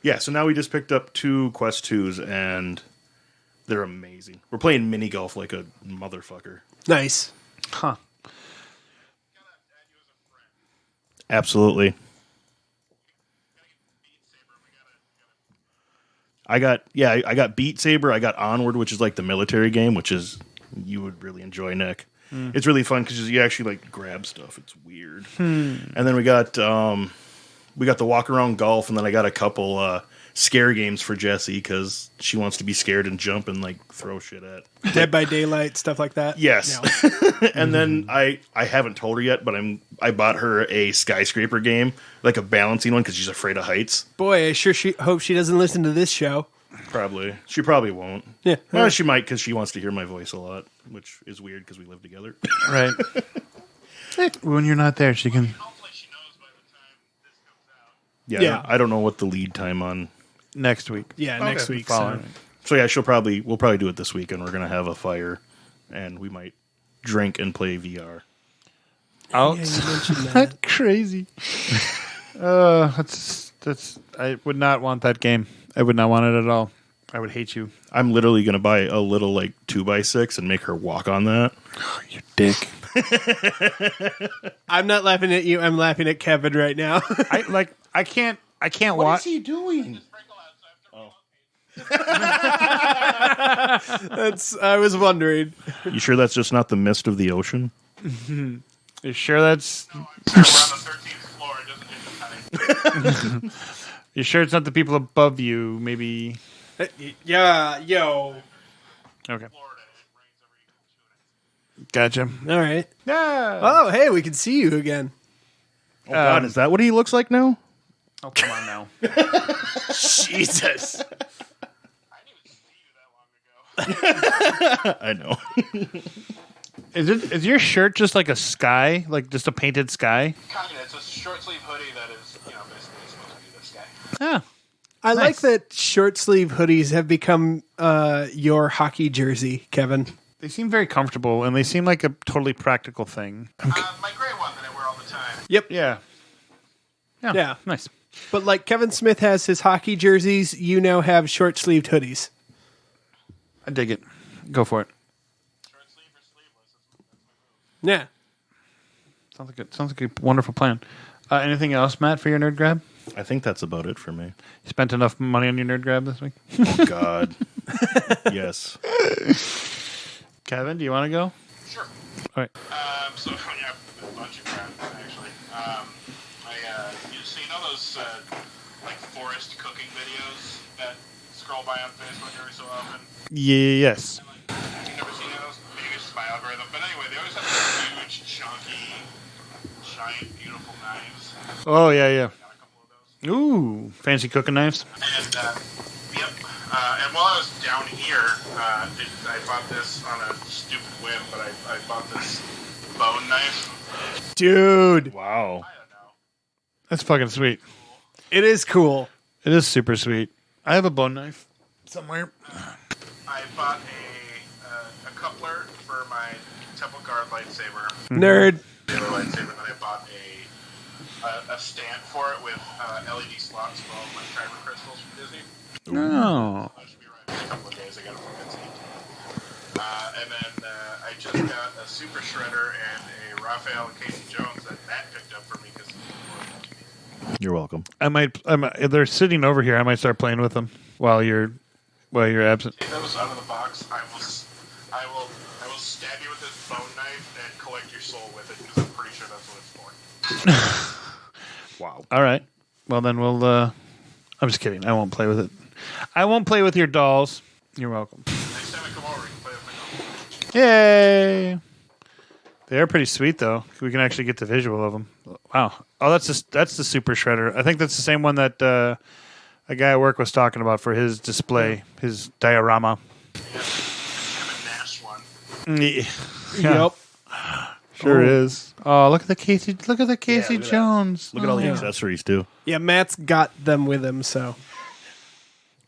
Yeah, so now we just picked up 2 Quest 2s, and they're amazing. We're playing mini golf like a motherfucker. Nice. Huh. Absolutely. I got Beat Saber. I got Onward, which is like the military game, which is you would really enjoy, Nick. It's really fun because you actually like grab stuff. It's weird. And then we got the walk around golf, and then I got a couple scare games for Jessie because she wants to be scared and jump and like throw shit at. Dead by Daylight, stuff like that. Yes. No. And then I haven't told her yet, but I bought her a skyscraper game, like a balancing one because she's afraid of heights. Boy, I sure hope she doesn't listen to this show. Probably. She probably won't. Yeah. Well, she might because she wants to hear my voice a lot, which is weird because we live together. Right. When you're not there, she can. Hopefully she knows by the time this comes out. Yeah. I don't know what the lead time on. Next week. Yeah, next week. Following. So yeah, we'll probably do it this weekend. We're gonna have a fire, and we might drink and play VR. Out. Yeah, you mentioned that. That's crazy. That's. I would not want that game. I would not want it at all. I would hate you. I'm literally gonna buy a little like 2x6 and make her walk on that. You dick. I'm not laughing at you. I'm laughing at Kevin right now. I can't What watch. is he doing? I was wondering. You sure that's just not the mist of the ocean? You sure that's? We're on the 13th floor. It doesn't hit the penny. You sure it's not the people above you? Maybe. Yeah, yo. Okay. Florida, it rains every 2 minutes. Gotcha. All right. Yeah. Oh, hey, we can see you again. Oh God, is that what he looks like now? Oh, come on now. Jesus. I didn't even see you that long ago. I know. Is your shirt just like a sky, like just a painted sky? Kind of. It's a short sleeve hoodie that is, basically supposed to be this guy. Yeah. I like Nice. that short sleeve hoodies have become your hockey jersey, Kevin. They seem very comfortable, and they seem like a totally practical thing. My gray one that I wear all the time. Yep. Yeah. Yeah. Nice. But like Kevin Smith has his hockey jerseys, you now have short sleeved hoodies. I dig it. Go for it. Short sleeve or sleeveless. That's my move. Yeah. Sounds like a wonderful plan. Anything else, Matt, for your nerd grab? I think that's about it for me. You spent enough money on your nerd grab this week? Oh God. Yes. Kevin, do you want to go? Sure. All right. So yeah, a bunch of crap actually. So you know those like forest cooking videos that scroll by on Facebook every so often. Yes. You've never seen those? Maybe it's just my algorithm. But anyway, they always have these huge, chunky, giant, beautiful knives. Oh, yeah. Got a couple of those. Ooh, fancy cooking knives. And yep, And while I was down here, I bought this on a stupid whim, but I bought this bone knife. Dude, Wow. I don't know. That's fucking sweet. it is cool. It is super sweet. I have a bone knife somewhere. I bought a coupler for my Temple Guard lightsaber. Nerd. Saber lightsaber. Then I bought a stand for it with LED slots for all my kyber crystals from Disney. No. That should be right in a couple of days. I got it from Etsy. And then I just got a Super Shredder and a Raphael and Casey Jones that Matt picked up for me because You're welcome. If they're sitting over here, I might start playing with them while you're absent. take those out of the box. I will stab you with this bone knife and collect your soul with it because I'm pretty sure that's what it's for. Wow. All right. Well, then we'll. I'm just kidding. I won't play with it. I won't play with your dolls. You're welcome. Next time I come over, we can play with my dolls. Yay! They are pretty sweet, though. We can actually get the visual of them. Wow. Oh, that's the Super Shredder. I think that's the same one that a guy at work was talking about for his display, his diorama. Yeah, kind of Nash one. Yeah. Yep. Sure is. Oh, look at the Casey! Look at the Casey look at that. Jones. Look at all the accessories, too. Yeah, Matt's got them with him, so.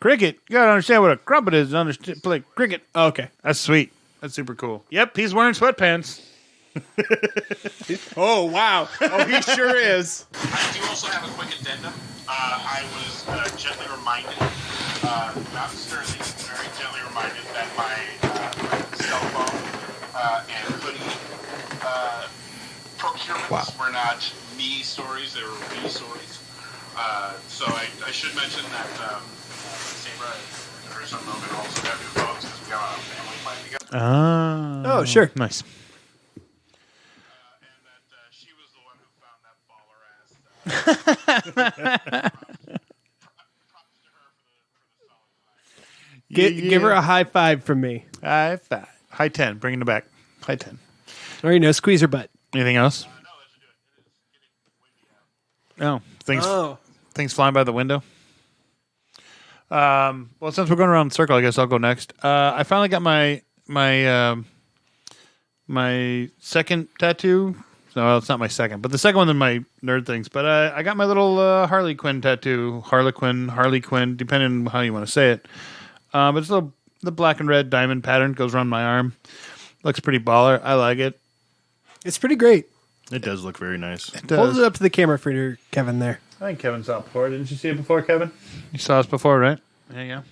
Cricket. You gotta understand what a crumpet is. Understand play cricket. Okay. That's sweet. That's super cool. Yep, he's wearing sweatpants. Oh, wow. Oh, he sure is. I do also have a quick addendum. I was gently reminded, not sternly, very gently reminded that my cell phone and hoodie procurements were not me stories, they were we stories. So I should mention that Sabra and her son Logan also got new phones because we got on a family plan together. Oh, sure. Nice. And that she was the one who found that baller ass. Props to her for the solid line. Give her a high five from me. High five. High 10. Bringing it back. High 10. Or, squeeze her butt. Anything else? No, that should do it. It is getting windy out. Oh, things flying by the window. Well, since we're going around the circle, I guess I'll go next. I finally got my second tattoo. No, it's not my second, but the second one in my nerd things. But I got my little Harley Quinn tattoo. Harley Quinn, depending on how you want to say it. But it's the black and red diamond pattern goes around my arm. Looks pretty baller. I like it. It's pretty great. It does look very nice. It does. Hold it up to the camera for your Kevin there. I think Kevin saw it before. Didn't you see it before, Kevin? You saw us before, right? Yeah.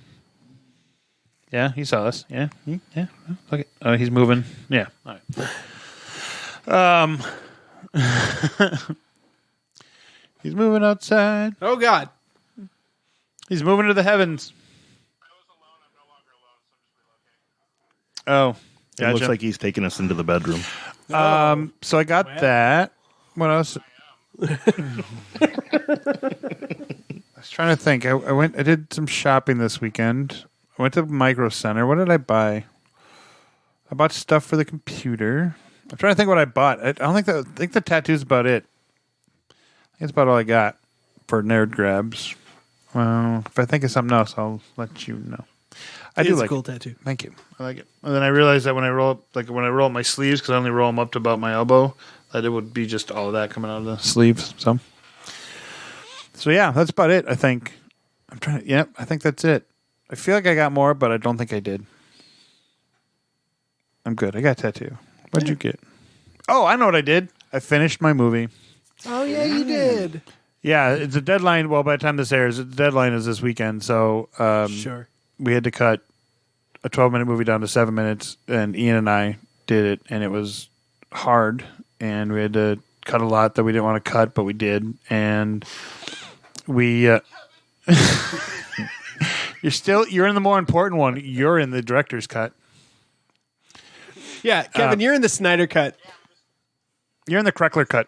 Yeah, he saw us. Yeah. Yeah. Look at. He's moving. Yeah. All right. He's moving outside. Oh, God. He's moving to the heavens. I was alone. I'm no longer alone, so I'm just relocating. Oh. It looks like he's taking us into the bedroom. So I got that. What else? I was trying to think. I did some shopping this weekend. I went to Micro Center. What did I buy? I bought stuff for the computer. I'm trying to think what I bought. I think the tattoo's about it. I think that's about all I got for nerd grabs. Well, if I think of something else, I'll let you know. I do It's like a cool it. tattoo. Thank you. I like it. And then I realized that when I roll up my sleeves, because I only roll them up to about my elbow, that it would be just all of that coming out of the sleeves. So yeah, that's about it. I think. I think that's it. I feel like I got more, but I don't think I did. I'm good. I got a tattoo. What'd you get? Oh, I know what I did. I finished my movie. Oh, yeah, you did. Yeah, it's a deadline. Well, by the time this airs, the deadline is this weekend. So Sure. we had to cut a 12-minute movie down to 7 minutes, and Ian and I did it, and it was hard, and we had to cut a lot that we didn't want to cut, but we did, and we you're in the more important one. You're in the director's cut. Yeah, Kevin, you're in the Snyder cut. You're in the Kreckler cut.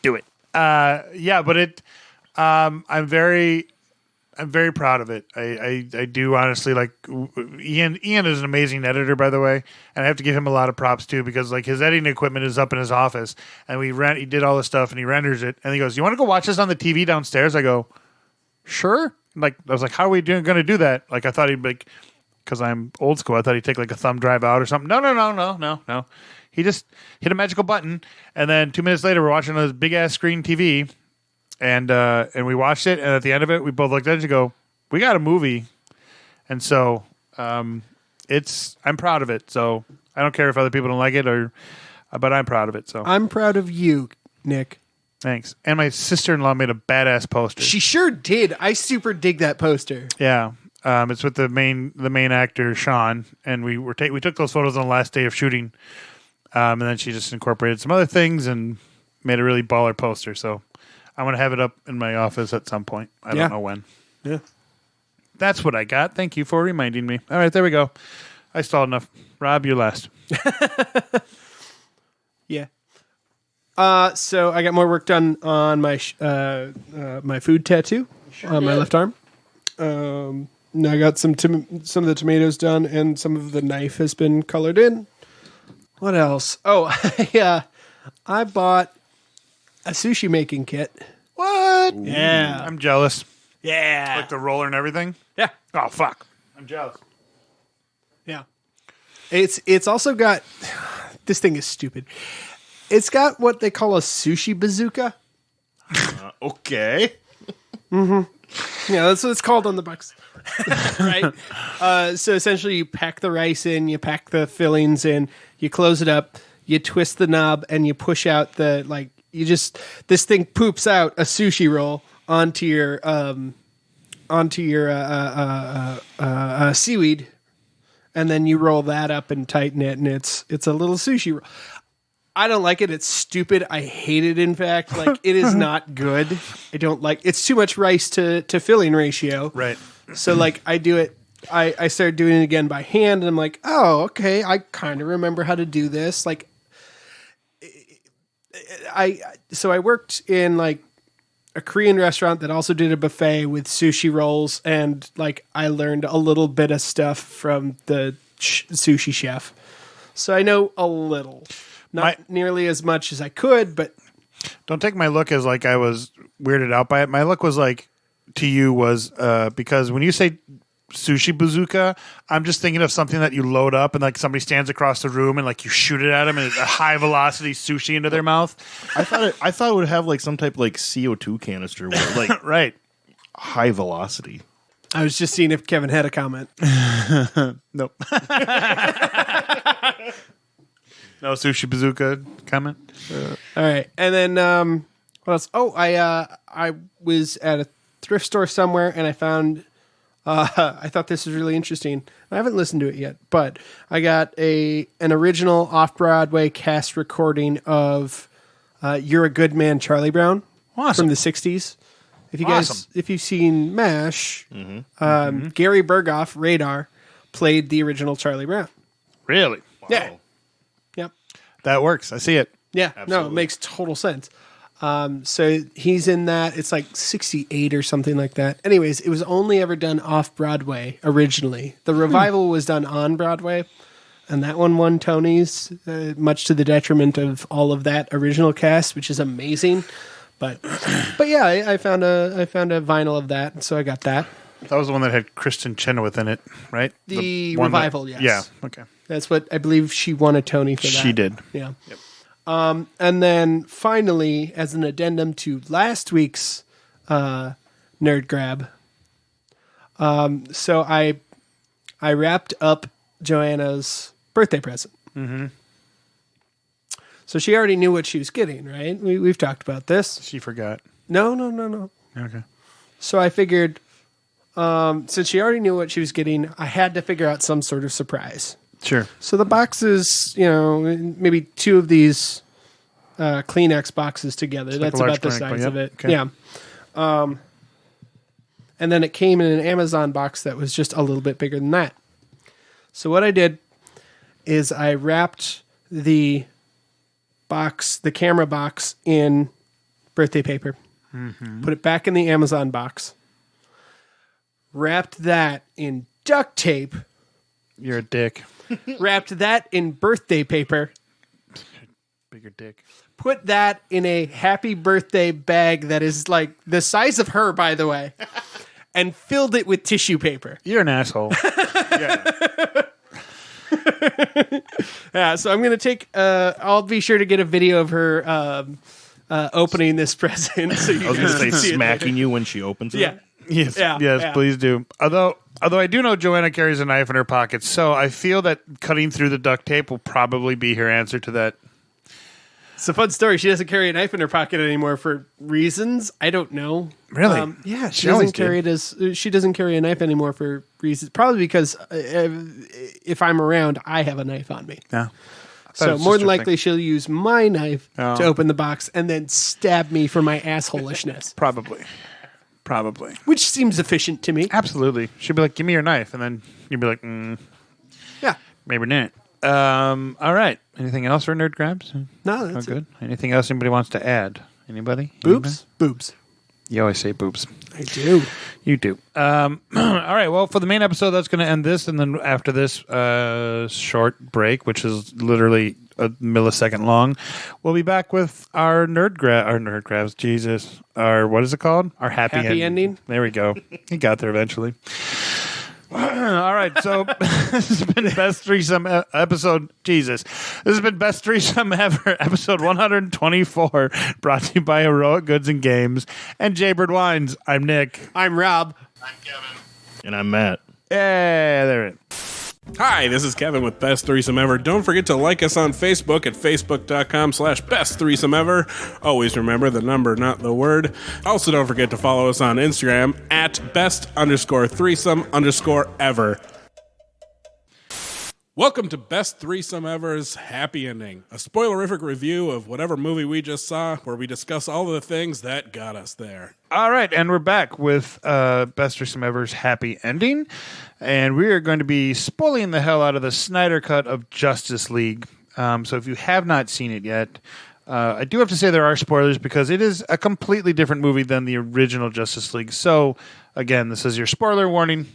Do it. Yeah, but I'm very I'm very proud of it. I do honestly like Ian. Ian is an amazing editor, by the way, and I have to give him a lot of props too because like his editing equipment is up in his office, and he did all this stuff and he renders it, and he goes, "You want to go watch this on the TV downstairs?" I go, "Sure." Like I was like, "How are we going to do that?" Like I thought he'd like, because I'm old school, I thought he'd take like a thumb drive out or something. No. He just hit a magical button, and then 2 minutes later, we're watching on this big ass screen TV. And we watched it, and at the end of it, we both looked at it and go, "We got a movie." And so, I'm proud of it. So I don't care if other people don't like it, but I'm proud of it. So I'm proud of you, Nick. thanks. And my sister-in-law made a badass poster. She sure did. I super dig that poster. Yeah, it's with the main actor Sean, and we took those photos on the last day of shooting, and then she just incorporated some other things and made a really baller poster. So. I'm going to have it up in my office at some point. I don't know when. Yeah. That's what I got. Thank you for reminding me. All right, there we go. I stalled enough. Rob, you last. Yeah. So I got more work done on my my food tattoo on my left arm. I got some of the tomatoes done, and some of the knife has been colored in. What else? Oh, yeah. I bought a sushi making kit. What? Yeah. I'm jealous. Yeah. Like the roller and everything? Yeah. Oh, fuck. I'm jealous. Yeah. It's also got, this thing is stupid. It's got what they call a sushi bazooka. Okay. Yeah, that's what it's called on the box. Right? So essentially you pack the rice in, you pack the fillings in, you close it up, you twist the knob, and you push out this thing poops out a sushi roll onto your seaweed, and then you roll that up and tighten it, and it's a little sushi roll. I don't like it. It's stupid. I hate it. In fact, like it is not good. I don't like. It's too much rice to filling ratio. Right. So like I do it. I started doing it again by hand, and I'm like, oh, okay. I kind of remember how to do this. Like. I worked in like a Korean restaurant that also did a buffet with sushi rolls, and like I learned a little bit of stuff from the sushi chef. So I know a little, not nearly as much as I could, but don't take my look as like I was weirded out by it. My look was like to you was because when you say sushi bazooka, I'm just thinking of something that you load up and like somebody stands across the room and like you shoot it at them and it's a high velocity sushi into their mouth. I thought it would have like some type of like CO2 canister with like right. high velocity. I was just seeing if Kevin had a comment. Nope. No sushi bazooka comment. All right, and then what else? Oh, I was at a thrift store somewhere and I found. I thought this was really interesting. I haven't listened to it yet, but I got an original off-Broadway cast recording of "You're a Good Man, Charlie Brown" from the '60s. If you've seen MASH, Gary Berghoff, Radar, played the original Charlie Brown. Really? Wow. Yeah. Yep. That works. I see it. Yeah. Absolutely. No, it makes total sense. So he's in that. It's like 68 or something like that. Anyways, it was only ever done off Broadway originally. The revival was done on Broadway, and that one won Tonys, much to the detriment of all of that original cast, which is amazing. But yeah, I found a vinyl of that, so I got that. That was the one that had Kristen Chenoweth in it, right? The one revival, yes. Yeah. Okay. That's what I believe she won a Tony for that. She did. Yeah. Yep. And then finally, as an addendum to last week's Nerd Grab, so I wrapped up Joanna's birthday present. Mm-hmm. So she already knew what she was getting, right? We've talked about this. She forgot. No. Okay. So I figured, since she already knew what she was getting, I had to figure out some sort of surprise. Sure. So the boxes, maybe two of these Kleenex boxes together. It's like That's a large about the Kleenex, size yep. of it. Okay. Yeah. And then it came in an Amazon box that was just a little bit bigger than that. So what I did is I wrapped the camera box in birthday paper, put it back in the Amazon box, wrapped that in duct tape, You're a dick. wrapped that in birthday paper, Bigger dick. put that in a happy birthday bag that is like the size of her, by the way, and filled it with tissue paper. You're an asshole. Yeah, so I'm going to take, I'll be sure to get a video of her opening this present. So you I was going to say see it smacking later. you when she opens it. Yeah. Yes, Yeah, yes, yeah. please do. Although I do know Joanna carries a knife in her pocket, so I feel that cutting through the duct tape will probably be her answer to that. It's a fun story. She doesn't carry a knife in her pocket anymore for reasons I don't know. Really? Yeah, She always she doesn't carry a knife anymore for reasons. Probably because if I'm around, I have a knife on me. Yeah. So more than likely, she'll use my knife Oh. to open the box and then stab me for my assholishness, Probably. which seems efficient to me. Absolutely. She'd be like, "Give me your knife," and then you'd be like, Yeah. "Maybe not." All right. Anything else for nerd grabs? No, Oh, that's it. good. Anything else anybody wants to add? Anybody? Boobs? Boobs. You always say boobs. I do. You do. All right. Well, for the main episode, that's going to end this, and then after this short break, which is literally a millisecond long, we'll be back with our nerd grabs. Jesus, our what is it called? Our happy ending. There we go. He got there eventually. All right, so this has been Best Threesome episode. Jesus. This has been Best Threesome Ever, episode 124, brought to you by Heroic Goods and Games and Jaybird Wines. I'm Nick. I'm Rob. I'm Kevin. And I'm Matt. Yeah, there it is. Hi, this is Kevin with Best Threesome Ever. Don't forget to like us on Facebook at facebook.com/Best Threesome Ever. Always remember the number, not the word. Also, don't forget to follow us on Instagram at Best_Threesome_Ever. Welcome to Best Threesome Ever's Happy Ending, a spoilerific review of whatever movie we just saw, where we discuss all the things that got us there. All right, and we're back with Best Threesome Ever's Happy Ending, and we are going to be spoiling the hell out of the Snyder cut of Justice League. So if you have not seen it yet, I do have to say there are spoilers because it is a completely different movie than the original Justice League. So again, this is your spoiler warning.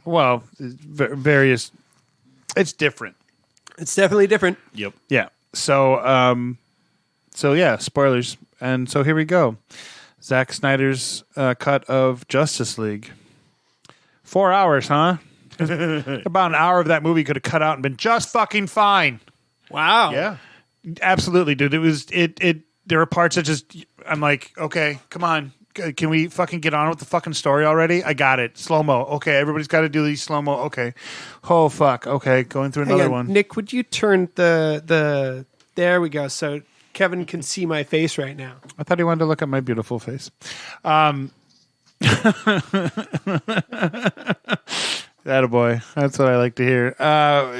Well, various... It's different. It's definitely different. Yep. Yeah. So yeah, spoilers. And so here we go. Zack Snyder's cut of Justice League. 4 hours, huh? About an hour of that movie could have cut out and been just fucking fine. Wow. Yeah. Absolutely, dude. There were parts that just, I'm like, okay, come on. Can we fucking get on with the fucking story already? I got it. Slow-mo. Okay, everybody's got to do these slow-mo. Okay. Oh, fuck. Okay, going through another one. Nick, would you turn the there we go. So Kevin can see my face right now. I thought he wanted to look at my beautiful face. Attaboy. That's what I like to hear.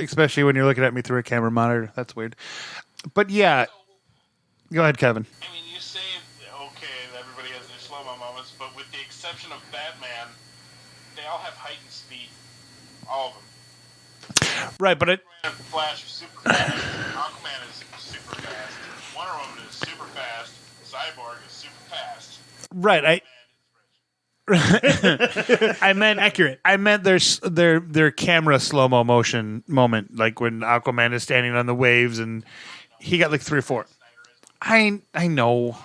Especially when you're looking at me through a camera monitor. That's weird. But yeah. Go ahead, Kevin. I mean, you say, okay, everybody has their slow-mo moments, but with the exception of Batman, they all have heightened speed. All of them. Right, but Flash is super fast. Aquaman is super fast. Wonder Woman is super fast. Cyborg is super fast. right, I meant Accurate. I meant their camera slow-mo motion moment, like when Aquaman is standing on the waves and he got like 3 or 4. I know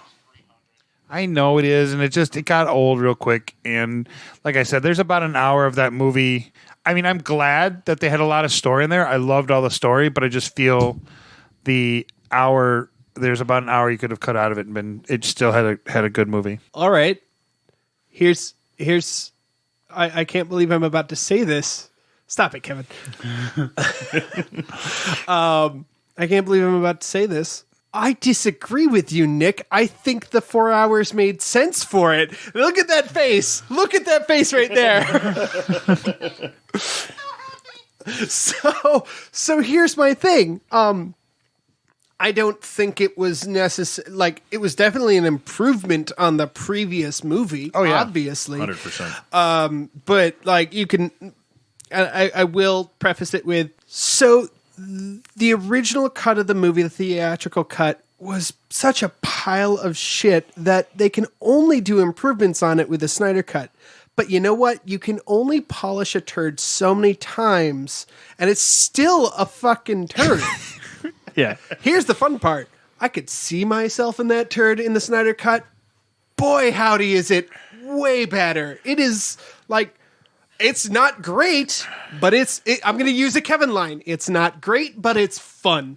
it is, and it got old real quick. And like I said, there's about an hour of that movie. I mean, I'm glad that they had a lot of story in there. I loved all the story, but I just feel there's about an hour you could have cut out of it, and it still had a good movie. All right. Here's I can't believe I'm about to say this. Stop it, Kevin. I can't believe I'm about to say this. I disagree with you, Nick. I think the 4 hours made sense for it. Look at that face. Look at that face right there. So here's my thing. I don't think it was necessary. Like, it was definitely an improvement on the previous movie. Oh, yeah. Obviously. 100%. But like, you can, I will preface it with, so the original cut of the movie, the theatrical cut, was such a pile of shit that they can only do improvements on it with the Snyder cut. But you know what? You can only polish a turd so many times, and it's still a fucking turd. Yeah. Here's the fun part. I could see myself in that turd in the Snyder Cut. Boy, howdy, is it way better. It is like, it's not great, but I'm going to use a Kevin line. It's not great, but it's fun.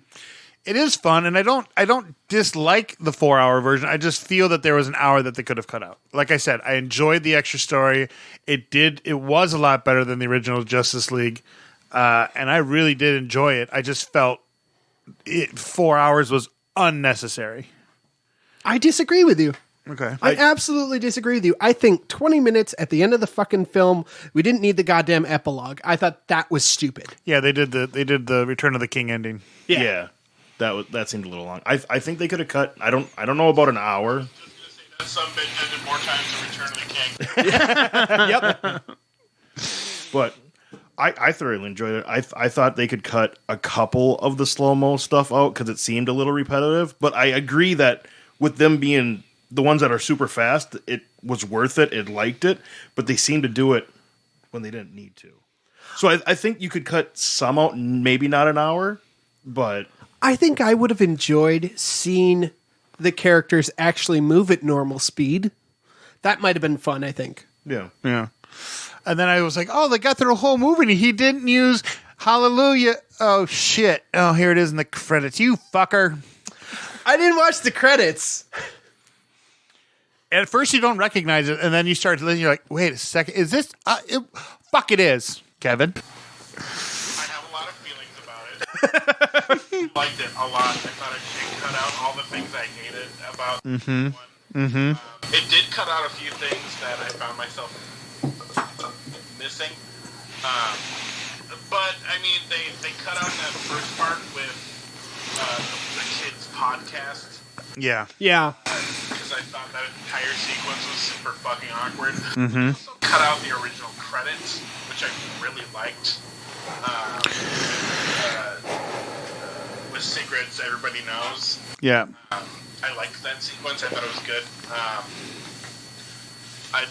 It is fun, and I don't dislike the 4-hour version. I just feel that there was an hour that they could have cut out. Like I said, I enjoyed the extra story. It was a lot better than the original Justice League, and I really did enjoy it. I just felt 4 hours was unnecessary. I disagree with you. Okay. I absolutely disagree with you. I think 20 minutes at the end of the fucking film, we didn't need the goddamn epilogue. I thought that was stupid. Yeah, they did the Return of the King ending. Yeah. That seemed a little long. I think they could have cut. I don't know about an hour. That some bit ended more times than Return of the King. Yep. But I thoroughly enjoyed it. I thought they could cut a couple of the slow-mo stuff out because it seemed a little repetitive. But I agree that with them being the ones that are super fast, it was worth it. It liked it. But they seemed to do it when they didn't need to. So I think you could cut some out, maybe not an hour, but... I think I would have enjoyed seeing the characters actually move at normal speed. That might have been fun, I think. Yeah. Yeah. And then I was like, oh, they got through a whole movie and he didn't use Hallelujah. Oh, shit. Oh, here it is in the credits. You fucker. I didn't watch the credits. At first you don't recognize it, and then you start to listen, you're like, wait a second, is this? Fuck it is, Kevin. I have a lot of feelings about it. Liked it a lot. I thought it cut out all the things I hated about one. It did cut out a few things that I found myself missing. But I mean, they cut out that first part with the kids' podcast. Yeah. Yeah. Because I thought that entire sequence was super fucking awkward. Also cut out the original credits, which I really liked. With Secrets Everybody Knows. Yeah. I liked that sequence. I thought it was good. I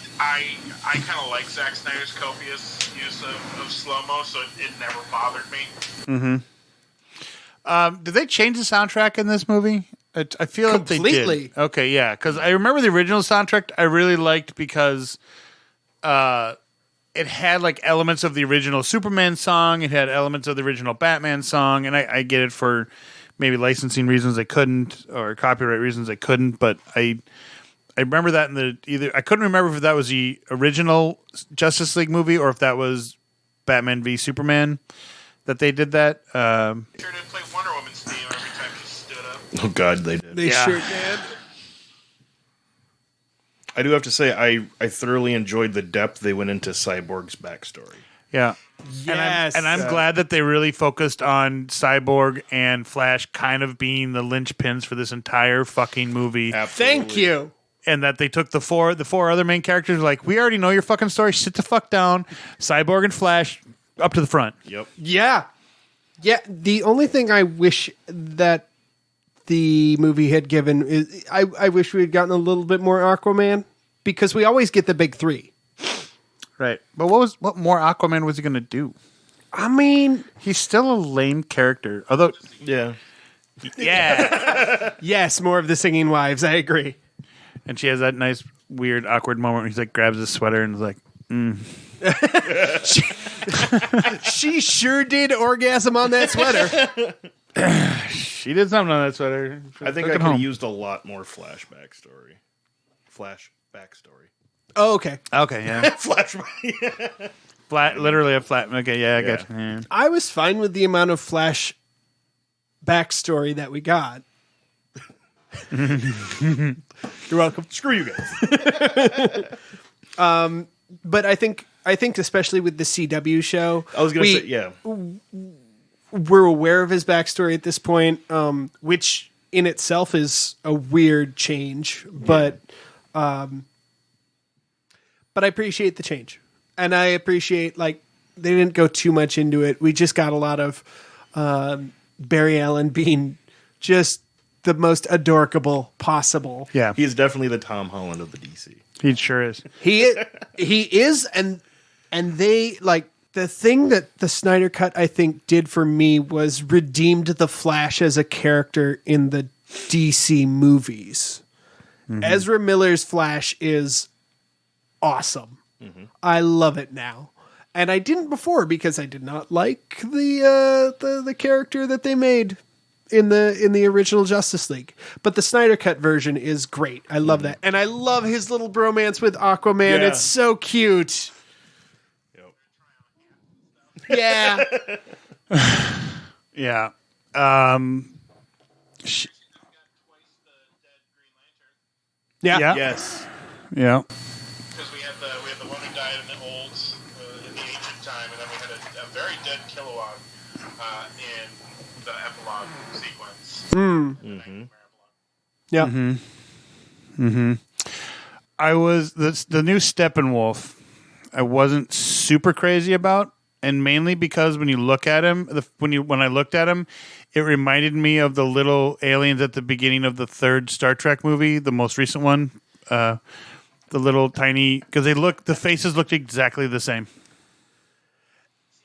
kind of like Zack Snyder's copious use of slow-mo, so it never bothered me. Did they change the soundtrack in this movie? I feel like they Completely. did. Okay, yeah, because I remember the original soundtrack I really liked because it had like elements of the original Superman song, it had elements of the original Batman song, and I get it for maybe licensing reasons they couldn't, or copyright reasons they couldn't, but I remember that I couldn't remember if that was the original Justice League movie or if that was Batman v Superman that they did that. Sure did play Wonder Woman's theme every time she stood up. Oh, God, they did. They sure did. I do have to say, I thoroughly enjoyed the depth they went into Cyborg's backstory. Yeah. Yes. And I'm glad that they really focused on Cyborg and Flash kind of being the linchpins for this entire fucking movie. Absolutely. Thank you. And that they took the four other main characters, like, we already know your fucking story, sit the fuck down. Cyborg and Flash up to the front. Yep. Yeah. Yeah. The only thing I wish that the movie had given is I wish we had gotten a little bit more Aquaman, because we always get the big three. Right. But what more Aquaman was he going to do? I mean, He's still a lame character. Although, Yeah. yeah. yes, more of the singing wives. I agree. And she has that nice, weird, awkward moment where he's like, grabs his sweater and is like, She sure did orgasm on that sweater. she did something on that sweater. I think I could have used a lot more Flash backstory. Oh, okay. Okay, yeah. Flash. Flat, literally a flat. Okay, yeah, I got you. Yeah. I was fine with the amount of Flash backstory that we got. You're welcome. Screw you guys. But I think especially with the CW show, I was going to say, yeah. we're aware of his backstory at this point, which in itself is a weird change, but I appreciate the change, and I appreciate, like, they didn't go too much into it. We just got a lot of Barry Allen being just the most adorable possible. Yeah, He's definitely the Tom Holland of the DC. he sure is. He is, and they like the thing that the Snyder Cut I think did for me was redeemed the Flash as a character in the DC movies. Ezra Miller's Flash is awesome. I love it now, and I didn't before because I did not like the character that they made in the original Justice League. But the Snyder Cut version is great. I love that, and I love his little bromance with Aquaman. Yeah. It's so cute. Yeah. Yeah. Yeah. Yeah. Yes. Yeah. Because we had the one who died in the in the ancient time, and then we had a very dead Kilowog in the epilogue sequence. Yeah. I was the new Steppenwolf. I wasn't super crazy about, and mainly because when you look at him, when I looked at him, it reminded me of the little aliens at the beginning of the third Star Trek movie, the most recent one. The little tiny, because the faces looked exactly the same. See,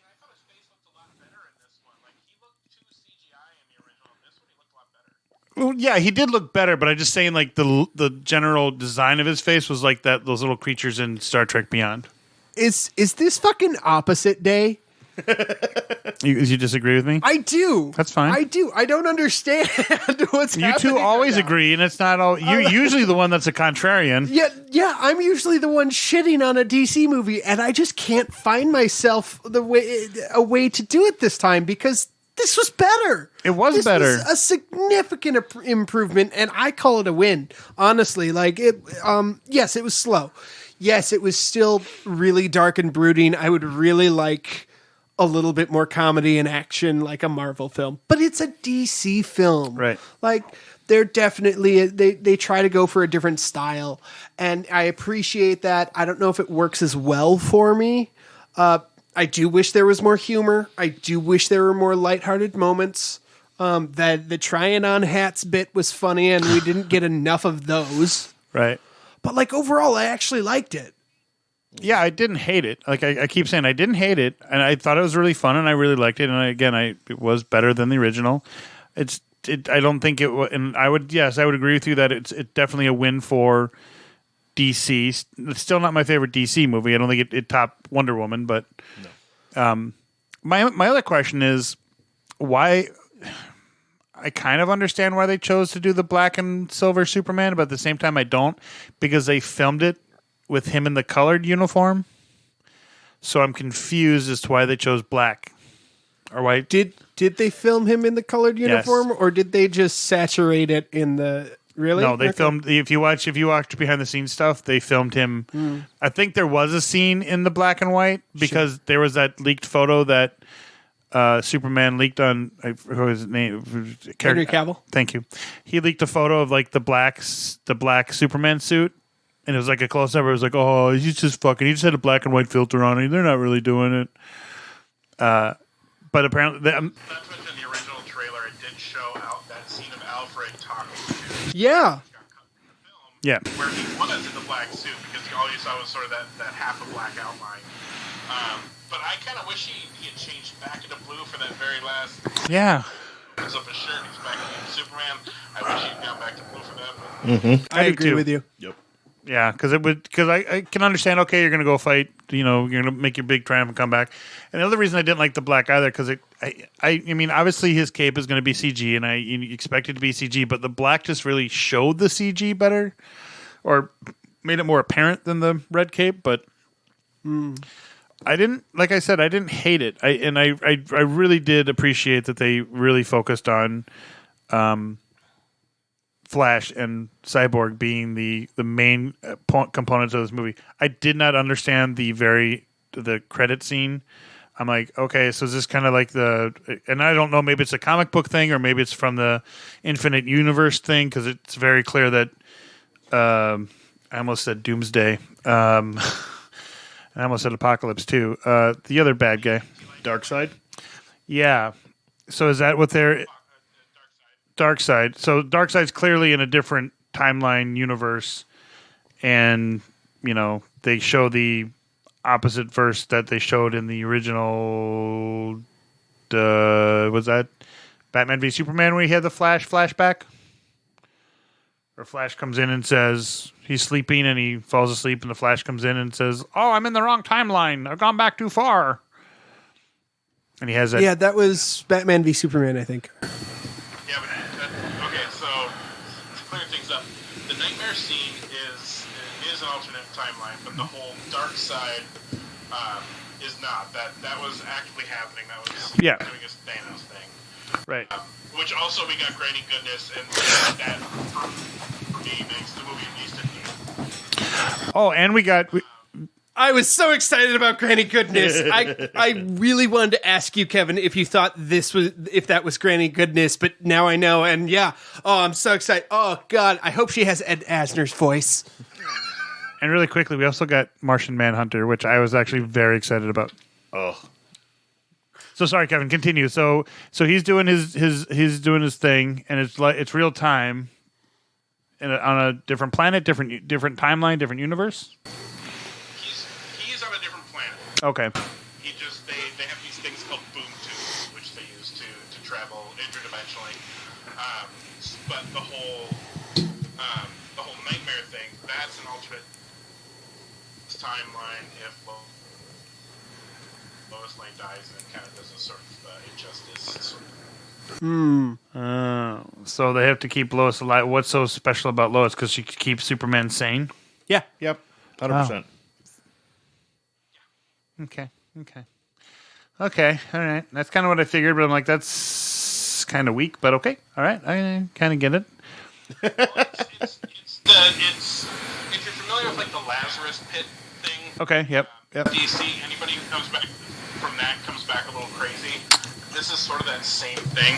I thought his face looked a lot better in this one. Like, he looked too CGI in the original. In this one, he looked a lot better. Well, yeah, he did look better, but I'm just saying, like the general design of his face was like those little creatures in Star Trek Beyond. Is this fucking opposite day? You disagree with me? I do. That's fine. I do. I don't understand what's happening. You two always right now. agree, and it's not all. You're usually the one that's a contrarian. Yeah, I'm usually the one shitting on a DC movie, and I just can't find myself a way to do it this time because this was better. It was better. Was a significant improvement, and I call it a win. Honestly, like it. Yes, it was slow. Yes, it was still really dark and brooding. I would really like a little bit more comedy and action like a Marvel film, but it's a DC film. Right. Like they're definitely, they try to go for a different style, and I appreciate that. I don't know if it works as well for me. I do wish there was more humor. I do wish there were more lighthearted moments. That the trying on hats bit was funny, and we didn't get enough of those. Right. But like overall, I actually liked it. Yeah, I didn't hate it. Like I keep saying, I didn't hate it, and I thought it was really fun, and I really liked it. And it was better than the original. I don't think it. And I would agree with you that it's definitely a win for DC. It's still not my favorite DC movie. I don't think it topped Wonder Woman, but my other question is why. I kind of understand why they chose to do the black and silver Superman, but at the same time I don't, because they filmed it with him in the colored uniform. So I'm confused as to why they chose black. Or why Did they film him in the colored uniform, or did they just saturate it in the really? No, they Okay. filmed. If you watch behind the scenes stuff, they filmed him. I think there was a scene in the black and white because there was that leaked photo that Superman leaked on who was his name? Henry Cavill. Thank you. He leaked a photo of like the black Superman suit, and it was like a close up. It was like, oh, he just had a black and white filter on it. They're not really doing it. But apparently, Not to mention the original trailer, it did show out that scene of Alfred talking to Yeah. yeah. where he was in the black suit because all you saw was sort of that half a black outline. But I kind of wish he had changed back into blue for that very last. Yeah. Picks up his shirt, he's back in Superman. I wish he'd gone back to blue for that. But I agree with you. Yep. Yeah, because I can understand. Okay, you're going to go fight. You're going to make your big triumph and come back. And the other reason I didn't like the black either, because I mean, obviously his cape is going to be CG, and you expect it to be CG, but the black just really showed the CG better, or made it more apparent than the red cape. But I didn't, like I said, I didn't hate it. I really did appreciate that they really focused on Flash and Cyborg being the main components of this movie. I did not understand the credit scene. I'm like, okay, so is this kind of like and I don't know, maybe it's a comic book thing or maybe it's from the Infinite Universe thing, because it's very clear that I almost said Doomsday. I almost said Apocalypse too. The other bad guy, Darkseid. yeah. So is that what they're? Darkseid. So Darkseid's clearly in a different timeline universe, and they show the opposite verse that they showed in the original. Was that Batman v Superman where he had the flashback? Or Flash comes in and says he's sleeping and he falls asleep, and the Flash comes in and says, "Oh, I'm in the wrong timeline. I've gone back too far." And he has that. Yeah, that was Batman v Superman, I think. Yeah, but okay. So to clear things up, the nightmare scene is an alternate timeline, but the whole dark side is not. That was actually happening. That was doing his Thanos thing. Right. Which also we got Granny Goodness, and that for me makes the movie at least a Oh, and we got. I was so excited about Granny Goodness. I really wanted to ask you, Kevin, if you thought if that was Granny Goodness, but now I know, and I'm so excited. Oh God, I hope she has Ed Asner's voice. And really quickly, we also got Martian Manhunter, which I was actually very excited about. Oh. So sorry, Kevin. Continue. So he's doing his thing, and it's real time, on a different planet, different timeline, different universe. He's on a different planet. Okay. He just they have these things called boom tubes, which they use to travel interdimensionally. But the whole nightmare thing, that's an alternate timeline if Lois Lane dies, and it kind of does a sort of injustice. So they have to keep Lois alive. What's so special about Lois? Because she keeps Superman sane? Yeah. Yep. 100%. Okay. All right. That's kind of what I figured, but I'm like, that's kind of weak, but okay. All right. I kind of get it. If you're familiar with like the Lazarus Pit thing. Okay. Yep. DC, anybody who comes back from that comes back a little crazy. This is sort of that same thing.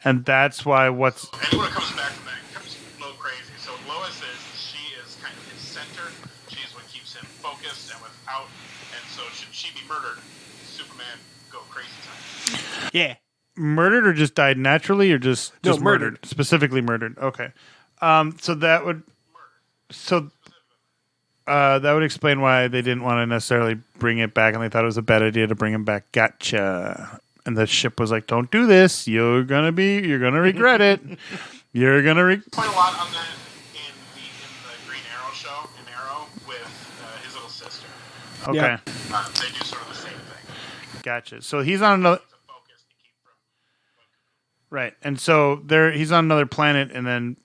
And that's why anyone who comes back from that comes a little crazy. So Lois she is kind of his center. She's what keeps him focused and so should she be murdered, Superman go crazy time. Yeah. Murdered or just died naturally, or just murdered. Specifically murdered. Okay. So that would that would explain why they didn't want to necessarily bring it back, and they thought it was a bad idea to bring him back. Gotcha. And the ship was like, "Don't do this. You're gonna regret it. You're gonna Quite a lot on that in the Green Arrow show in Arrow with his little sister. Okay. Yeah. They do sort of the same thing. Gotcha. So he's on another. Right, and so he's on another planet, and then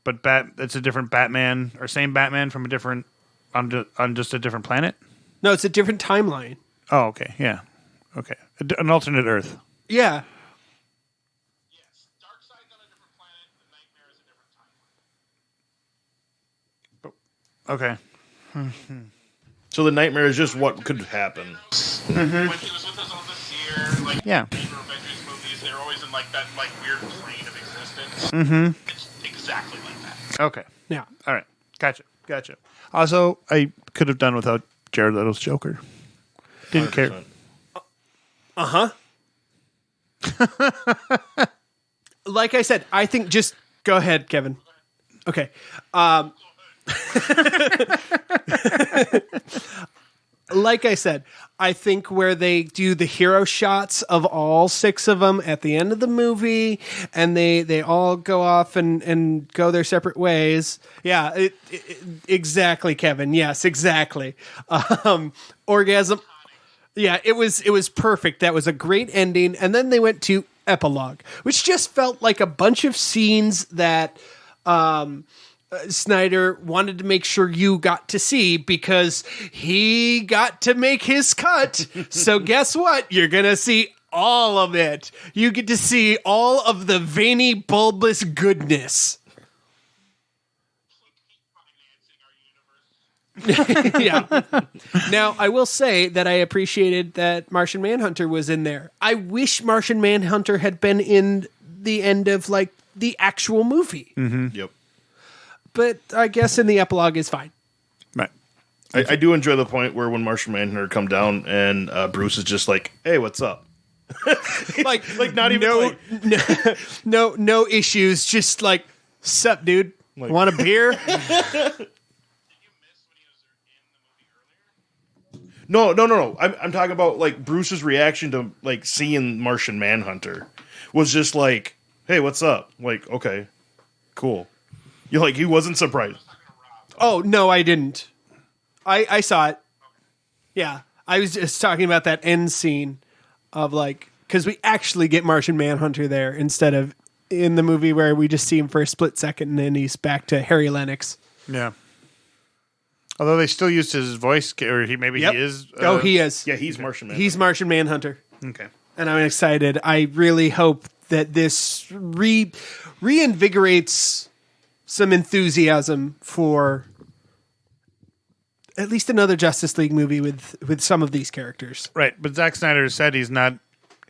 it's a different Batman, or same Batman from a different on just a different planet. No, it's a different timeline. Oh, okay, yeah, okay, an alternate Earth. Yeah. Yes, Darkseid's on a different planet. The Nightmare is a different timeline. Okay. So the nightmare is just what could happen. When he was with us all this year, Yeah. Avengers movies, they're always in that weird plane of existence. Mm-hmm. It's exactly like that. Okay. Yeah. All right. Gotcha. Also, I could have done without Jared Leto's Joker. Didn't 100%. care. Like I said, I think just go ahead, Kevin. Okay. Like I said, I think where they do the hero shots of all 6 of them at the end of the movie, and they all go off and go their separate ways. Yeah, exactly, Kevin. Yes, exactly. Orgasm. Yeah, it was perfect. That was a great ending. And then they went to Epilogue, which just felt like a bunch of scenes that Snyder wanted to make sure you got to see because he got to make his cut. So guess what? You're going to see all of it. You get to see all of the veiny, bulbous goodness. Yeah. Now, I will say that I appreciated that Martian Manhunter was in there. I wish Martian Manhunter had been in the end of the actual movie. Mm-hmm. Yep. But I guess in the epilogue is fine. Right. I do enjoy the point where when Martian Manhunter come down and Bruce is just like, "Hey, what's up?" like not even no issues. Just like, sup, dude? Want a beer? No. I'm talking about like Bruce's reaction to like seeing Martian Manhunter was just like, "Hey, what's up?" Like, okay, cool. You're like, he wasn't surprised. Oh no, I didn't. I saw it. Yeah, I was just talking about that end scene of like, because we actually get Martian Manhunter there instead of in the movie where we just see him for a split second and then he's back to Harry Lennox. Yeah. Although they still used his voice, or he is. He is. Yeah, he's Martian Manhunter. He's Martian Manhunter. Okay. And I'm excited. I really hope that this reinvigorates some enthusiasm for at least another Justice League movie with some of these characters. Right, but Zack Snyder said he's not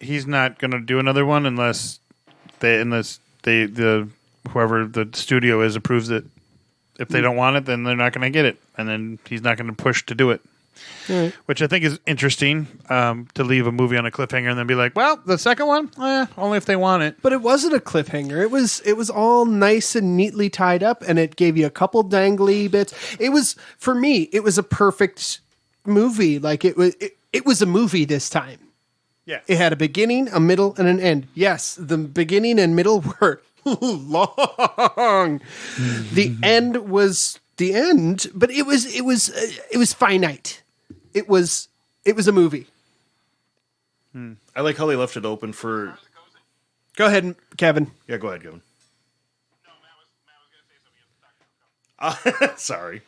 going to do another one unless whoever the studio is approves it. If they don't want it, then they're not going to get it, and then he's not going to push to do it. Right. Which I think is interesting, to leave a movie on a cliffhanger and then be like, well, the second one, only if they want it. But it wasn't a cliffhanger. It was all nice and neatly tied up, and it gave you a couple dangly bits. It was, for me, it was a perfect movie. Like it was a movie this time. Yeah. It had a beginning, a middle, and an end. Yes, the beginning and middle were long. The end was the end, but it was finite. It was a movie. I like how they left it open for. Go ahead, Kevin. Yeah, go ahead, Kevin. Sorry.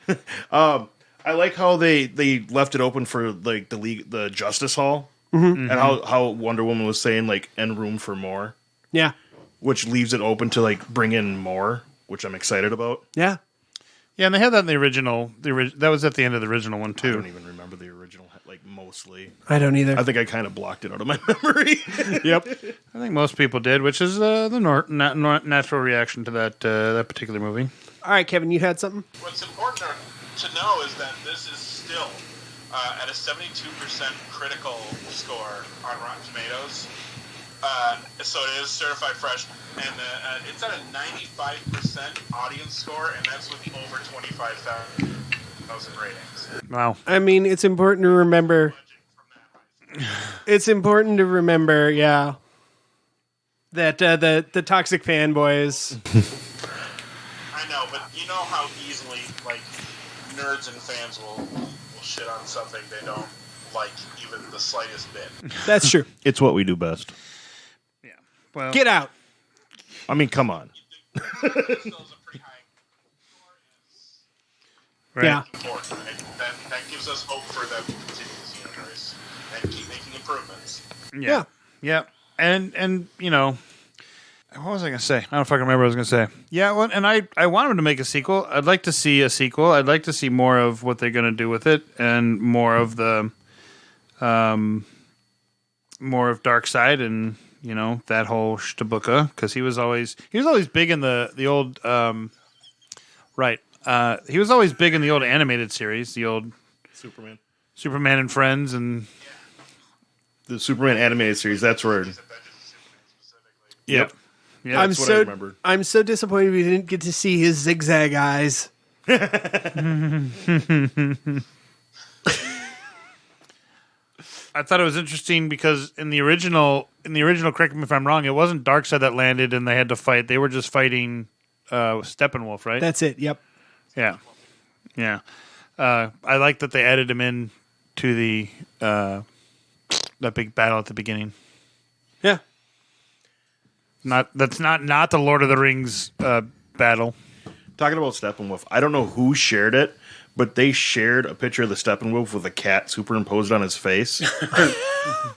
I like how they left it open for like the Justice Hall, and how Wonder Woman was saying like end room for more, Yeah. which leaves it open to like bring in more, which I'm excited about. Yeah. Yeah, and they had that in the original. That was at the end of the original one, I too. don't even remember the original, like mostly. I don't either. I think I kind of blocked it out of my memory. Yep. I think most people did, which is the natural reaction to that particular movie. All right, Kevin, you had something? What's important to know is that this is still at a 72% critical score on Rotten Tomatoes. So it is certified fresh, and it's at a 95% audience score, and that's with over 25,000 ratings. Wow. I mean, it's important to remember. It's important to remember, yeah, that the toxic fanboys. I know, but you know how easily like nerds and fans will shit on something they don't like even the slightest bit. That's true. It's what we do best. Yeah. Well, Get out. I mean, come on. Still is a pretty high score is right. Yeah. important. That gives us hope for them to continue this universe and keep making improvements. Yeah. Yeah. And you know, what was I going to say? I don't fucking remember what I was going to say. Yeah, well, and I want them to make a sequel. I'd like to see a sequel. I'd like to see more of what they're going to do with it and more of the more of Darkseid and, you know, that whole shtabuka, because he was always big in the old right. He was always big in the old animated series, the old Superman and Friends, and the Superman animated series. That's where. Yep. Yeah, I'm that's what I remembered. I'm so disappointed we didn't get to see his zigzag eyes. I thought it was interesting because in the original, correct me if I'm wrong, it wasn't Darkseid that landed and they had to fight. They were just fighting Steppenwolf, right? That's it. Yep. Yeah. Yeah. I like that they added him in to the that big battle at the beginning. Yeah. That's not the Lord of the Rings battle. Talking about Steppenwolf, I don't know who shared it, but they shared a picture of the Steppenwolf with a cat superimposed on his face.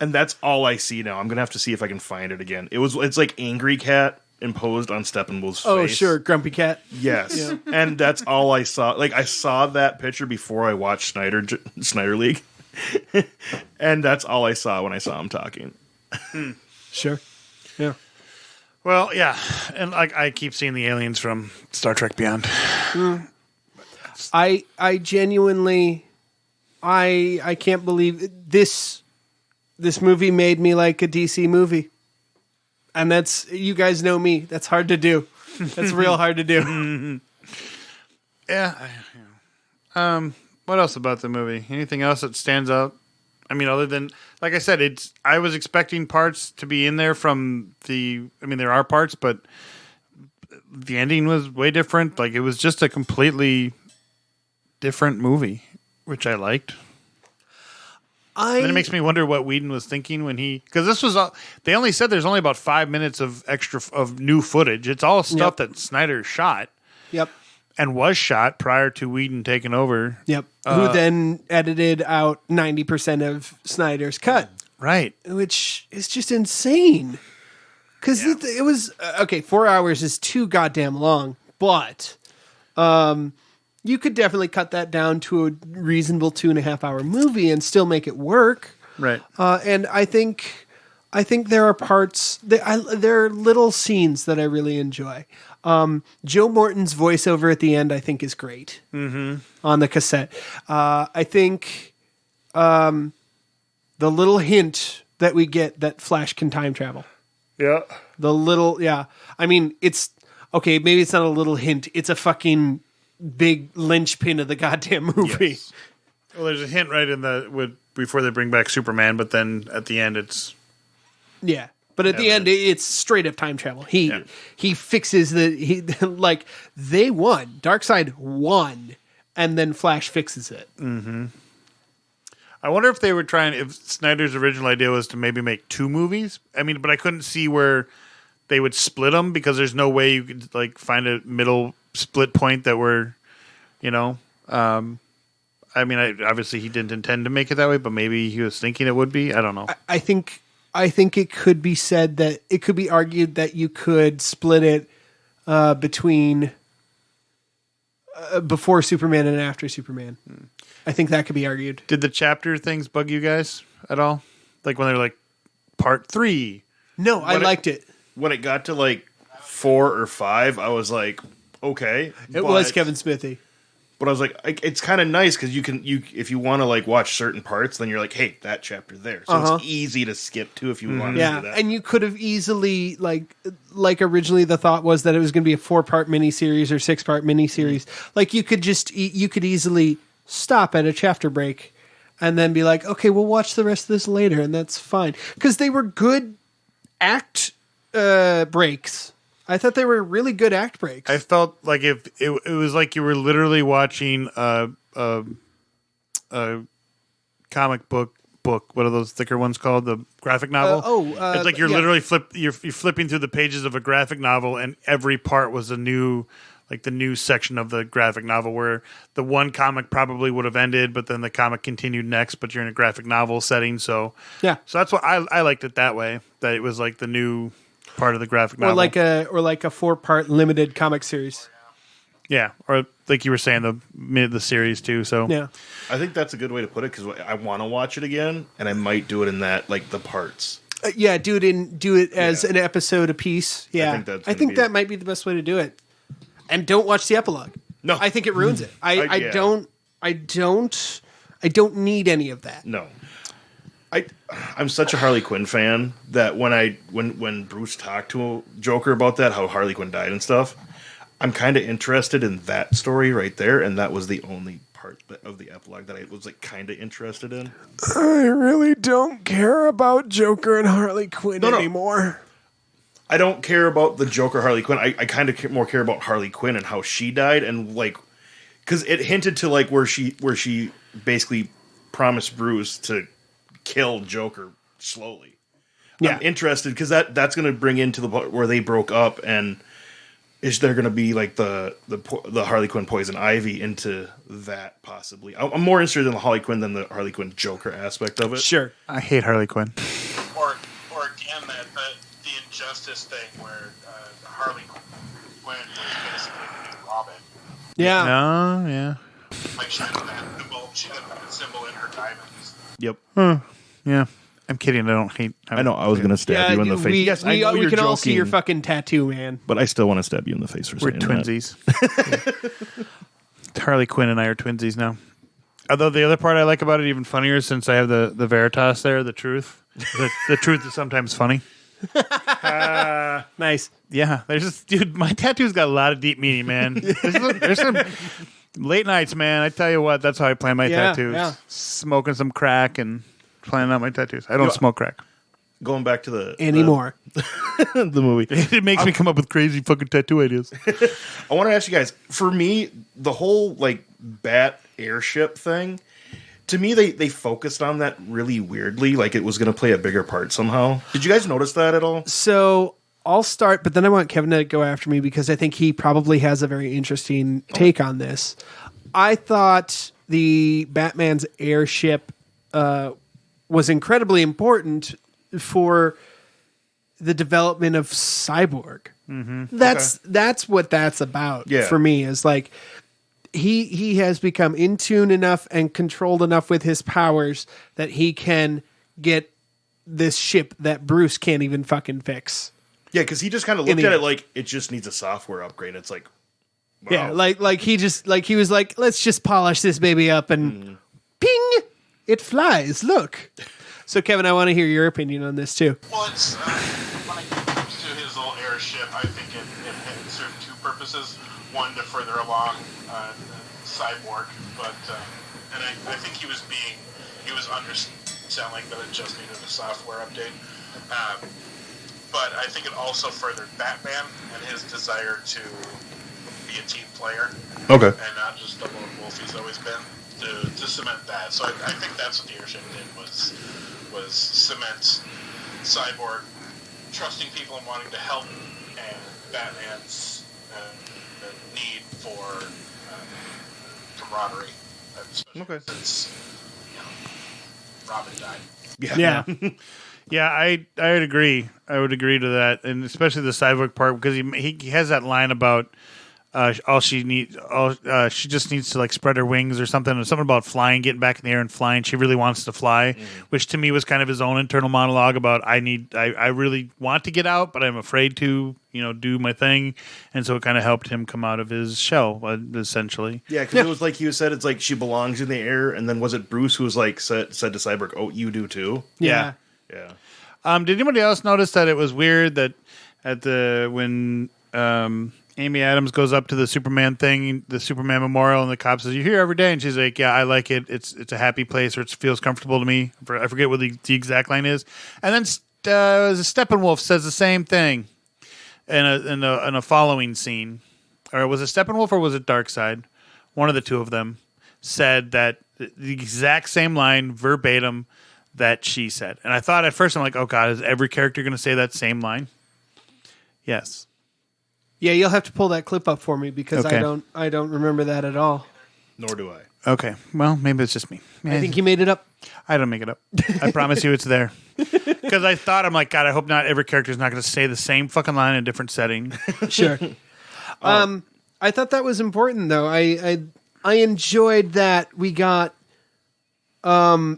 And that's all I see now. I'm going to have to see if I can find it again. It's like angry cat imposed on Steppenwolf's face. Oh, sure. Grumpy cat. Yes. Yeah. And that's all I saw. Like, I saw that picture before I watched Snyder League. And that's all I saw when I saw him talking. Sure. Yeah. Well, yeah, and like I keep seeing the aliens from Star Trek Beyond. I genuinely, I can't believe this This movie made me like a DC movie. And that's, you guys know me. That's hard to do. That's real hard to do. Yeah. What else about the movie? Anything else that stands out? I mean, other than, like I said, I was expecting parts to be in there there are parts, but the ending was way different. Like, it was just a completely different movie, which I liked. Then it makes me wonder what Whedon was thinking when because this was they only said there's only about 5 minutes of new footage. It's all stuff that Snyder shot. Yep. And was shot prior to Whedon taking over. Yep. Who then edited out 90% of Snyder's cut. Right. Which is just insane. Because it was, 4 hours is too goddamn long. But you could definitely cut that down to a reasonable 2.5 hour movie and still make it work. Right. And I think there are parts, there are little scenes that I really enjoy. Joe Morton's voiceover at the end, I think, is great on the cassette. I think the little hint that we get that Flash can time travel. Yeah. I mean, it's, okay, maybe it's not a little hint. It's a fucking big linchpin of the goddamn movie. Yes. Well, there's a hint right before they bring back Superman, but then at the end it's... Yeah. But at the end, it's straight up time travel. He fixes like, they won. Darkseid won, and then Flash fixes it. Mm-hmm. I wonder if they were if Snyder's original idea was to maybe make 2 movies. I mean, but I couldn't see where they would split them because there's no way you could like find a middle split point that were, I mean, obviously he didn't intend to make it that way, but maybe he was thinking it would be. I don't know. I think it could be said that it could be argued that you could split it between before Superman and after Superman. I think that could be argued. Did the chapter things bug you guys at all? Like when they're like part 3? No, I liked it. When it got to like 4 or 5, I was like, okay. It was Kevin Smithy. But I was like, it's kind of nice because if you want to like watch certain parts, then you're like, hey, that chapter there. So it's easy to skip to if you want to do that. And you could have easily like originally the thought was that it was going to be a 4-part miniseries or 6-part miniseries. Like you could easily stop at a chapter break and then be like, okay, we'll watch the rest of this later, and that's fine because they were good act breaks. I thought they were really good act breaks. I felt like if it was like you were literally watching a comic book. What are those thicker ones called? The graphic novel. It's like you're literally you're flipping through the pages of a graphic novel, and every part was the new section of the graphic novel where the one comic probably would have ended, but then the comic continued next. But you're in a graphic novel setting, so that's what I liked it that way. That it was like the new part of the graphic novel, or like a 4-part limited comic series. Yeah, or like you were saying, the series too. So yeah, I think that's a good way to put it because I want to watch it again, and I might do it in that like the parts. Do it as an episode a piece. Yeah, I think that might be the best way to do it. And don't watch the epilogue. No, I think it ruins it. I don't need any of that. No. I'm such a Harley Quinn fan that when Bruce talked to Joker about that, how Harley Quinn died and stuff, I'm kind of interested in that story right there, and that was the only part of the epilogue that I was like kind of interested in. I really don't care about Joker and Harley Quinn anymore. I don't care about the Joker Harley Quinn. I kind of more care about Harley Quinn and how she died, and like because it hinted to like where she basically promised Bruce to kill Joker slowly. Yeah. I'm interested because that's going to bring into the part where they broke up, and is there going to be like the Harley Quinn Poison Ivy into that possibly? I'm more interested in the Harley Quinn than the Harley Quinn Joker aspect of it. Sure, I hate Harley Quinn. Or again the Injustice thing where Harley Quinn was basically the new Robin. Yeah. No. Yeah. Like she didn't have the symbol in her diamonds. Yep. Yeah. I'm kidding. I don't hate. I know. I was going to stab you in the face. Yes, I know we you're can all joking, see your fucking tattoo, man. but I still want to stab you in the face for We're saying twinsies. Harley Quinn and I are twinsies now. Although the other part I like about it even funnier, since I have the Veritas there, the truth. The truth is sometimes funny. Nice. Yeah, there's just, dude, my tattoo's got a lot of deep meaning, man. There's some late nights, man. I tell you what, that's how I plan my tattoos. Yeah. Smoking some crack and planning out my tattoos. I don't smoke crack. Going back to the Anymore. the movie. It makes me come up with crazy fucking tattoo ideas. I want to ask you guys, for me, the whole like bat airship thing, to me they focused on that really weirdly, like it was going to play a bigger part somehow. Did you guys notice that at all? So I'll start, but then I want Kevin to go after me because I think he probably has a very interesting take on this. I thought the Batman's airship was incredibly important for the development of Cyborg. That's what that's about for me, is like he has become in tune enough and controlled enough with his powers that he can get this ship that Bruce can't even fucking fix. Yeah, because he just kind of looked at it like it just needs a software upgrade. It's like, wow. Yeah, like he was like, let's just polish this baby up and ping, it flies. Look. So Kevin, I want to hear your opinion on this too. Well, it's when it comes to his little airship, I think it served two purposes. One, to further along Cyborg, but and I think he was underselling that it just needed a software update. But I think it also furthered Batman and his desire to be a team player. Okay. And not just the lone wolf he's always been, to cement that. So I think that's what the airship did, was cement Cyborg trusting people and wanting to help, and Batman's need for camaraderie. Okay. Since, Robin died. Yeah. Yeah, I would agree. I would agree to that, and especially the Cyborg part, because he has that line about she just needs to like spread her wings or something about flying, getting back in the air and flying. She really wants to fly, which to me was kind of his own internal monologue about I really want to get out, but I'm afraid to do my thing, and so it kind of helped him come out of his shell essentially. Yeah, because it was like you said, it's like she belongs in the air, and then was it Bruce who was like said to Cyborg, "Oh, you do too." Yeah. Yeah. Did anybody else notice that it was weird that when Amy Adams goes up to the Superman thing, the Superman memorial, and the cop says, "You're here every day," and she's like, "Yeah, I like it. It's a happy place, or it feels comfortable to me." I forget what the exact line is. And then Steppenwolf says the same thing in a following scene. Or was it Steppenwolf or was it Darkseid? One of the two of them said that the exact same line verbatim that she said. And I thought at first, I'm like, oh God, is every character going to say that same line? Yes. Yeah, you'll have to pull that clip up for me because Okay. I don't remember that at all. Nor do I. Okay. Well, maybe it's just me. I think you made it up. I don't make it up. I promise you it's there. Because I thought, I'm like, God, I hope not every character is not going to say the same fucking line in a different setting. Sure. I thought that was important though. I enjoyed that we got Lois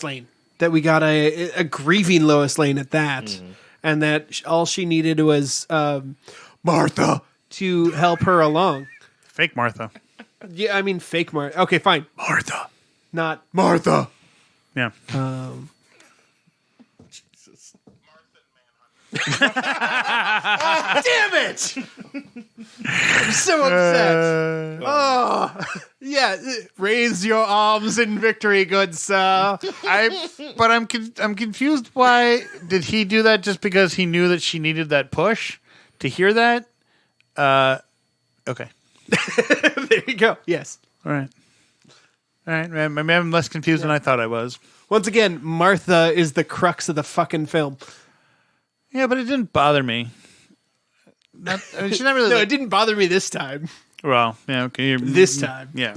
Lane. That we got a grieving Lois Lane at that. And that all she needed was Martha to help her along. Fake Martha. Yeah, I mean fake Martha. Okay, fine. Martha. Not Martha. Yeah. Jesus. Damn it! I'm so upset. Yeah. Raise your arms in victory, good sir. I'm confused. Why did he do that? Just because he knew that she needed that push to hear that? Okay. There you go. Yes. All right. Maybe I'm less confused than I thought I was. Once again, Martha is the crux of the fucking film. Yeah, but it didn't bother me. She's not really. No, it didn't bother me this time. Well, yeah, okay. This time. Yeah.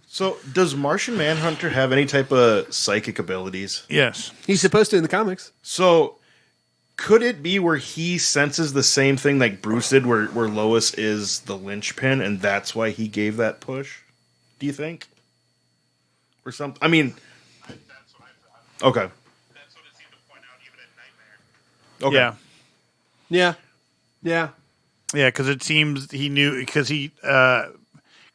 So, does Martian Manhunter have any type of psychic abilities? Yes. He's supposed to in the comics. So, could it be where he senses the same thing like Bruce did, where Lois is the linchpin, and that's why he gave that push? Do you think? Or something? I mean, That's what I thought. okay. That's what it seemed to point out even in Nightmare. Okay. Yeah. Yeah. Yeah, because it seems he knew, because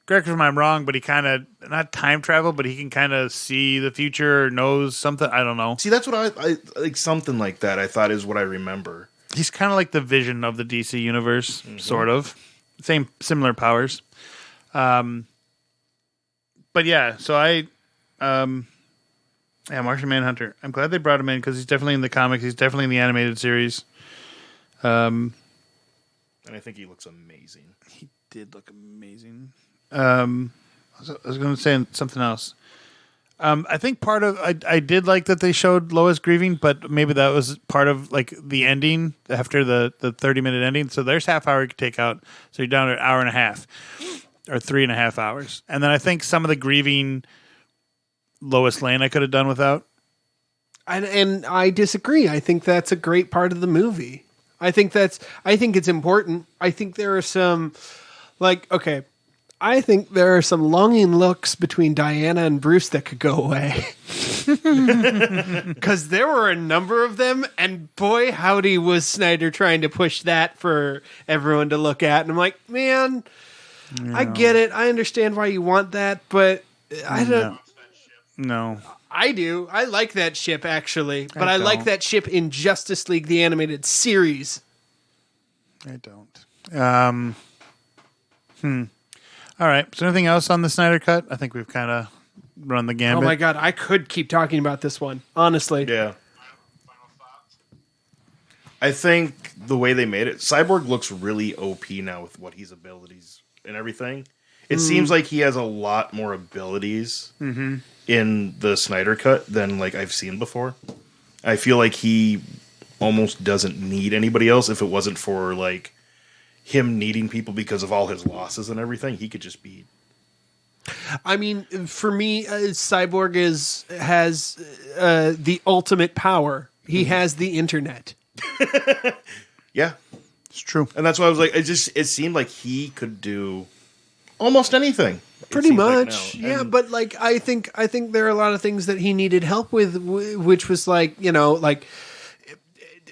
correct me if I'm wrong, but he kind of, not time travel, but he can kind of see the future or knows something. I don't know. See, that's what I like. Something like that, I thought, is what I remember. He's kind of like the Vision of the DC universe, sort of. Similar powers. But yeah, so Martian Manhunter. I'm glad they brought him in because he's definitely in the comics. He's definitely in the animated series. And I think he looks amazing. He did look amazing. I was going to say something else. I think part of I did like that they showed Lois grieving, but maybe that was part of like the ending after the 30-minute ending. So there's half hour you could take out. So you're down to an hour and a half or 3.5 hours. And then I think some of the grieving Lois Lane I could have done without. And I disagree. I think that's a great part of the movie. I think it's important. I think there are some I think there are some longing looks between Diana and Bruce that could go away. Because there were a number of them, and boy, howdy was Snyder trying to push that for everyone to look at. And I'm like, man, I get it. I understand why you want that, but I don't. No. I do. I like that ship, actually. But I like that ship in Justice League, the animated series. I don't. All right. So anything else on the Snyder Cut? I think we've kind of run the gambit. Oh, my God. I could keep talking about this one, honestly. Yeah. Final thoughts? I think the way they made it, Cyborg looks really OP now with what his abilities and everything. It seems like he has a lot more abilities in the Snyder Cut than like I've seen before. I feel like he almost doesn't need anybody else. If it wasn't for like him needing people because of all his losses and everything, he could just be. I mean, for me, Cyborg has the ultimate power. He has the internet. Yeah, it's true, and that's why I was like, it seemed like he could do almost anything. Pretty much, like yeah. But like, I think there are a lot of things that he needed help with, which was like, like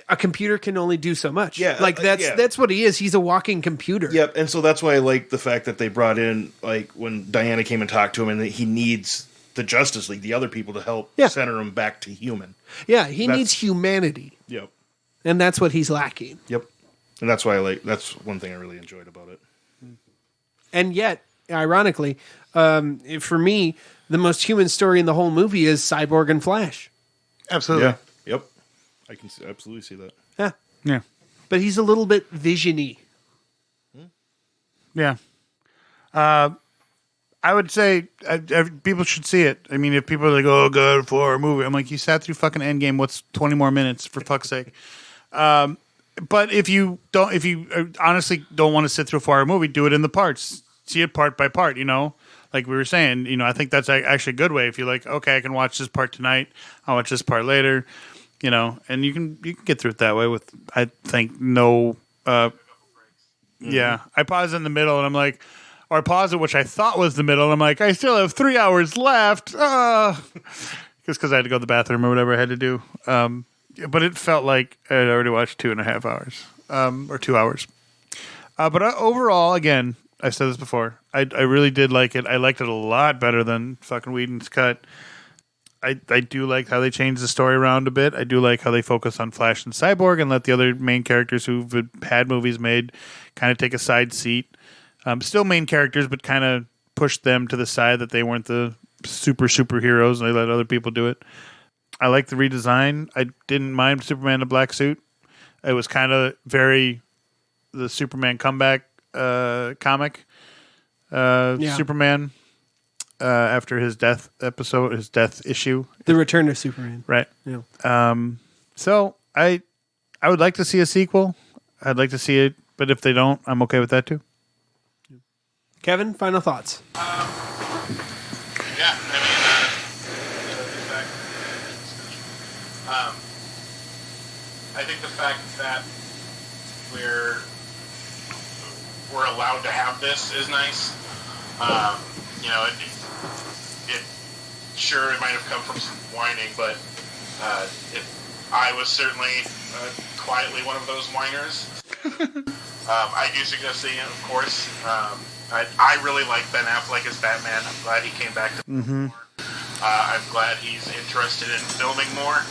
a computer can only do so much. Yeah, like that's what he is. He's a walking computer. Yep, and so that's why I like the fact that they brought in like when Diana came and talked to him, and that he needs the Justice League, the other people, to help center him back to human. Yeah, he needs humanity. Yep, and that's what he's lacking. Yep, and that's why that's one thing I really enjoyed about it. And yet, ironically, for me, the most human story in the whole movie is Cyborg and Flash. Absolutely. Yeah. Yep. I can absolutely see that. Yeah. Yeah. But he's a little bit vision-y. Yeah. I would say people should see it. I mean, if people are like, oh, God, for a movie. I'm like, you sat through fucking Endgame. What's 20 more minutes, for fuck's sake? But if you honestly don't want to sit through a 4-hour movie, do it in the parts. See it part by part, Like we were saying, I think that's actually a good way. If you're like, okay, I can watch this part tonight. I'll watch this part later, and you can get through it that way with, I think, no... Yeah. I pause in the middle and I'm like... Or I pause it, which I thought was the middle, and I'm like, I still have 3 hours left. Just because I had to go to the bathroom or whatever I had to do. But it felt like I had already watched 2.5 hours. Or 2 hours. But overall, again... I've said this before. I really did like it. I liked it a lot better than fucking Whedon's cut. I do like how they changed the story around a bit. I do like how they focus on Flash and Cyborg and let the other main characters who've had movies made kind of take a side seat. Still main characters, but kind of pushed them to the side that they weren't the superheroes and they let other people do it. I like the redesign. I didn't mind Superman in a black suit. It was kind of very the Superman comeback comic Superman after his death issue, the return of Superman, right? Yeah. So I would like to see a sequel. I'd like to see it, but if they don't, I'm okay with that too. Kevin, final thoughts. Yeah, I think the fact that we're allowed to have this is nice. It might have come from some whining, but I was certainly quietly one of those whiners. I do suggest seeing it, of course. I really like Ben Affleck as Batman. I'm glad he came back to more. I'm glad he's interested in filming more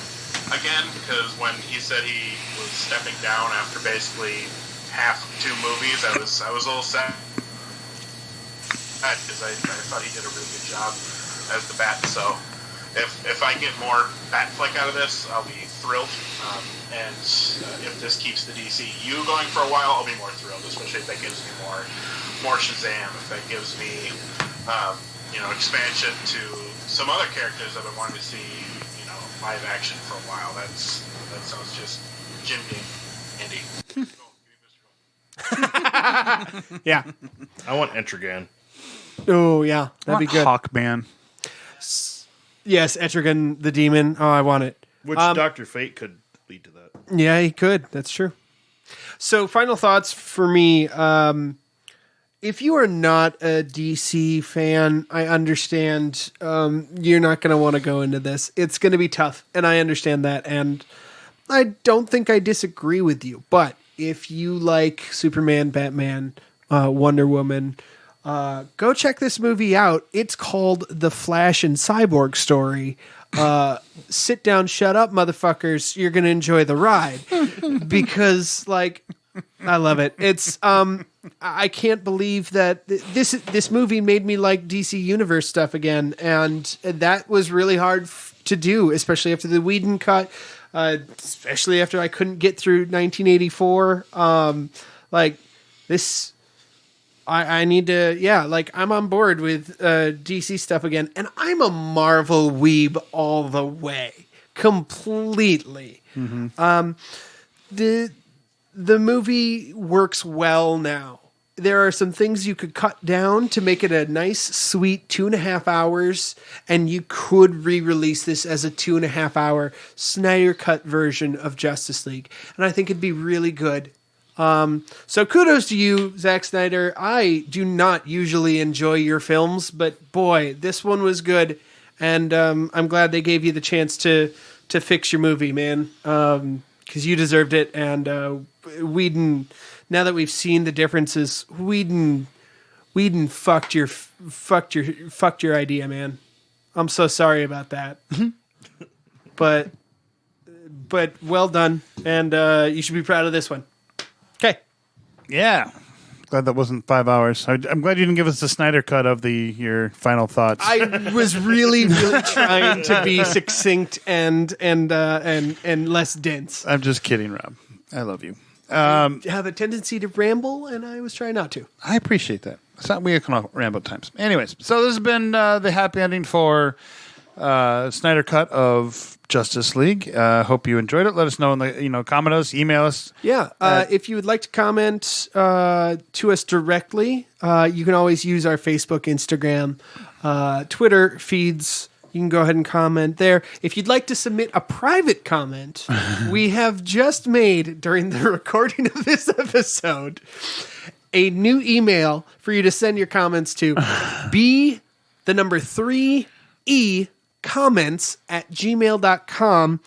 again, because when he said he was stepping down after basically half of 2 movies, I was a little sad because I thought he did a really good job as the Bat. So if I get more Batfleck out of this, I'll be thrilled. And if this keeps the DCU going for a while, I'll be more thrilled, especially if that gives me more Shazam, if that gives me expansion to some other characters I've been wanting to see, live action for a while. That sounds just Jim Andy. Yeah. I want Etrigan. Oh, yeah. That'd be good. Hawkman. Yes, Etrigan the Demon. Oh, I want it. Which Dr. Fate could lead to that. Yeah, he could. That's true. So, final thoughts for me. If you are not a DC fan, I understand you're not going to want to go into this. It's going to be tough, and I understand that, and I don't think I disagree with you. But if you like Superman, Batman, Wonder Woman, go check this movie out. It's called The Flash and Cyborg Story. Sit down, shut up, motherfuckers. You're going to enjoy the ride. Because, I love it. It's I can't believe that this movie made me like DC Universe stuff again, and that was really hard to do, especially after the Whedon cut, especially after I couldn't get through 1984. This, I need to, I'm on board with DC stuff again, and I'm a Marvel weeb all the way, completely. Mm-hmm. The movie works well now. There are some things you could cut down to make it a nice, sweet 2.5 hours, and you could re-release this as a 2.5 hour Snyder cut version of Justice League. And I think it'd be really good. So kudos to you, Zack Snyder. I do not usually enjoy your films, but boy, this one was good. And I'm glad they gave you the chance to fix your movie, man. Because you deserved it, and Whedon. Now that we've seen the differences, Whedon fucked your idea, man. I'm so sorry about that. but well done, and you should be proud of this one. Okay. Yeah. Glad that wasn't 5 hours. I'm glad you didn't give us the Snyder cut of your final thoughts. I was really trying to be succinct and less dense. I'm just kidding, Rob. I love you. I have a tendency to ramble, and I was trying not to. I appreciate that. We can ramble at times. Anyways, so this has been the happy ending for Snyder cut of Justice League. Hope you enjoyed it. Let us know in the comment us, email us. Yeah, if you would like to comment to us directly, you can always use our Facebook, Instagram, Twitter feeds. You can go ahead and comment there. If you'd like to submit a private comment, we have just made, during the recording of this episode, a new email for you to send your comments to. B3E comments@gmail.com.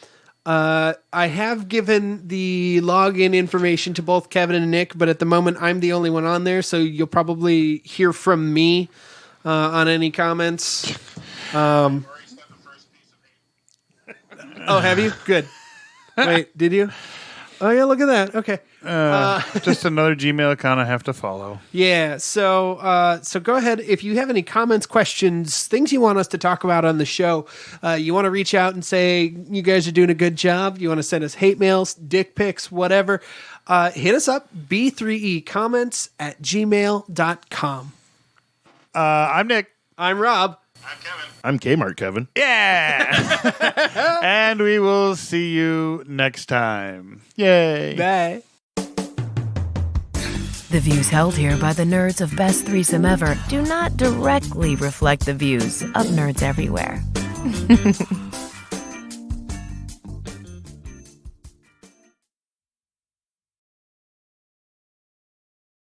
I have given the login information to both Kevin and Nick, but at the moment I'm the only one on there, so you'll probably hear from me on any comments. Oh, have you? Good. Wait, did you? Oh, yeah, look at that. Okay. Just another Gmail account I have to follow. Yeah, so go ahead. If you have any comments, questions, things you want us to talk about on the show, you want to reach out and say, you guys are doing a good job, you want to send us hate mails, dick pics, whatever, hit us up, b3ecomments@gmail.com. I'm Nick. I'm Rob. I'm Kevin. I'm Kmart Kevin. Yeah. And we will see you next time. Yay. Bye. The views held here by the nerds of Best Threesome Ever do not directly reflect the views of nerds everywhere.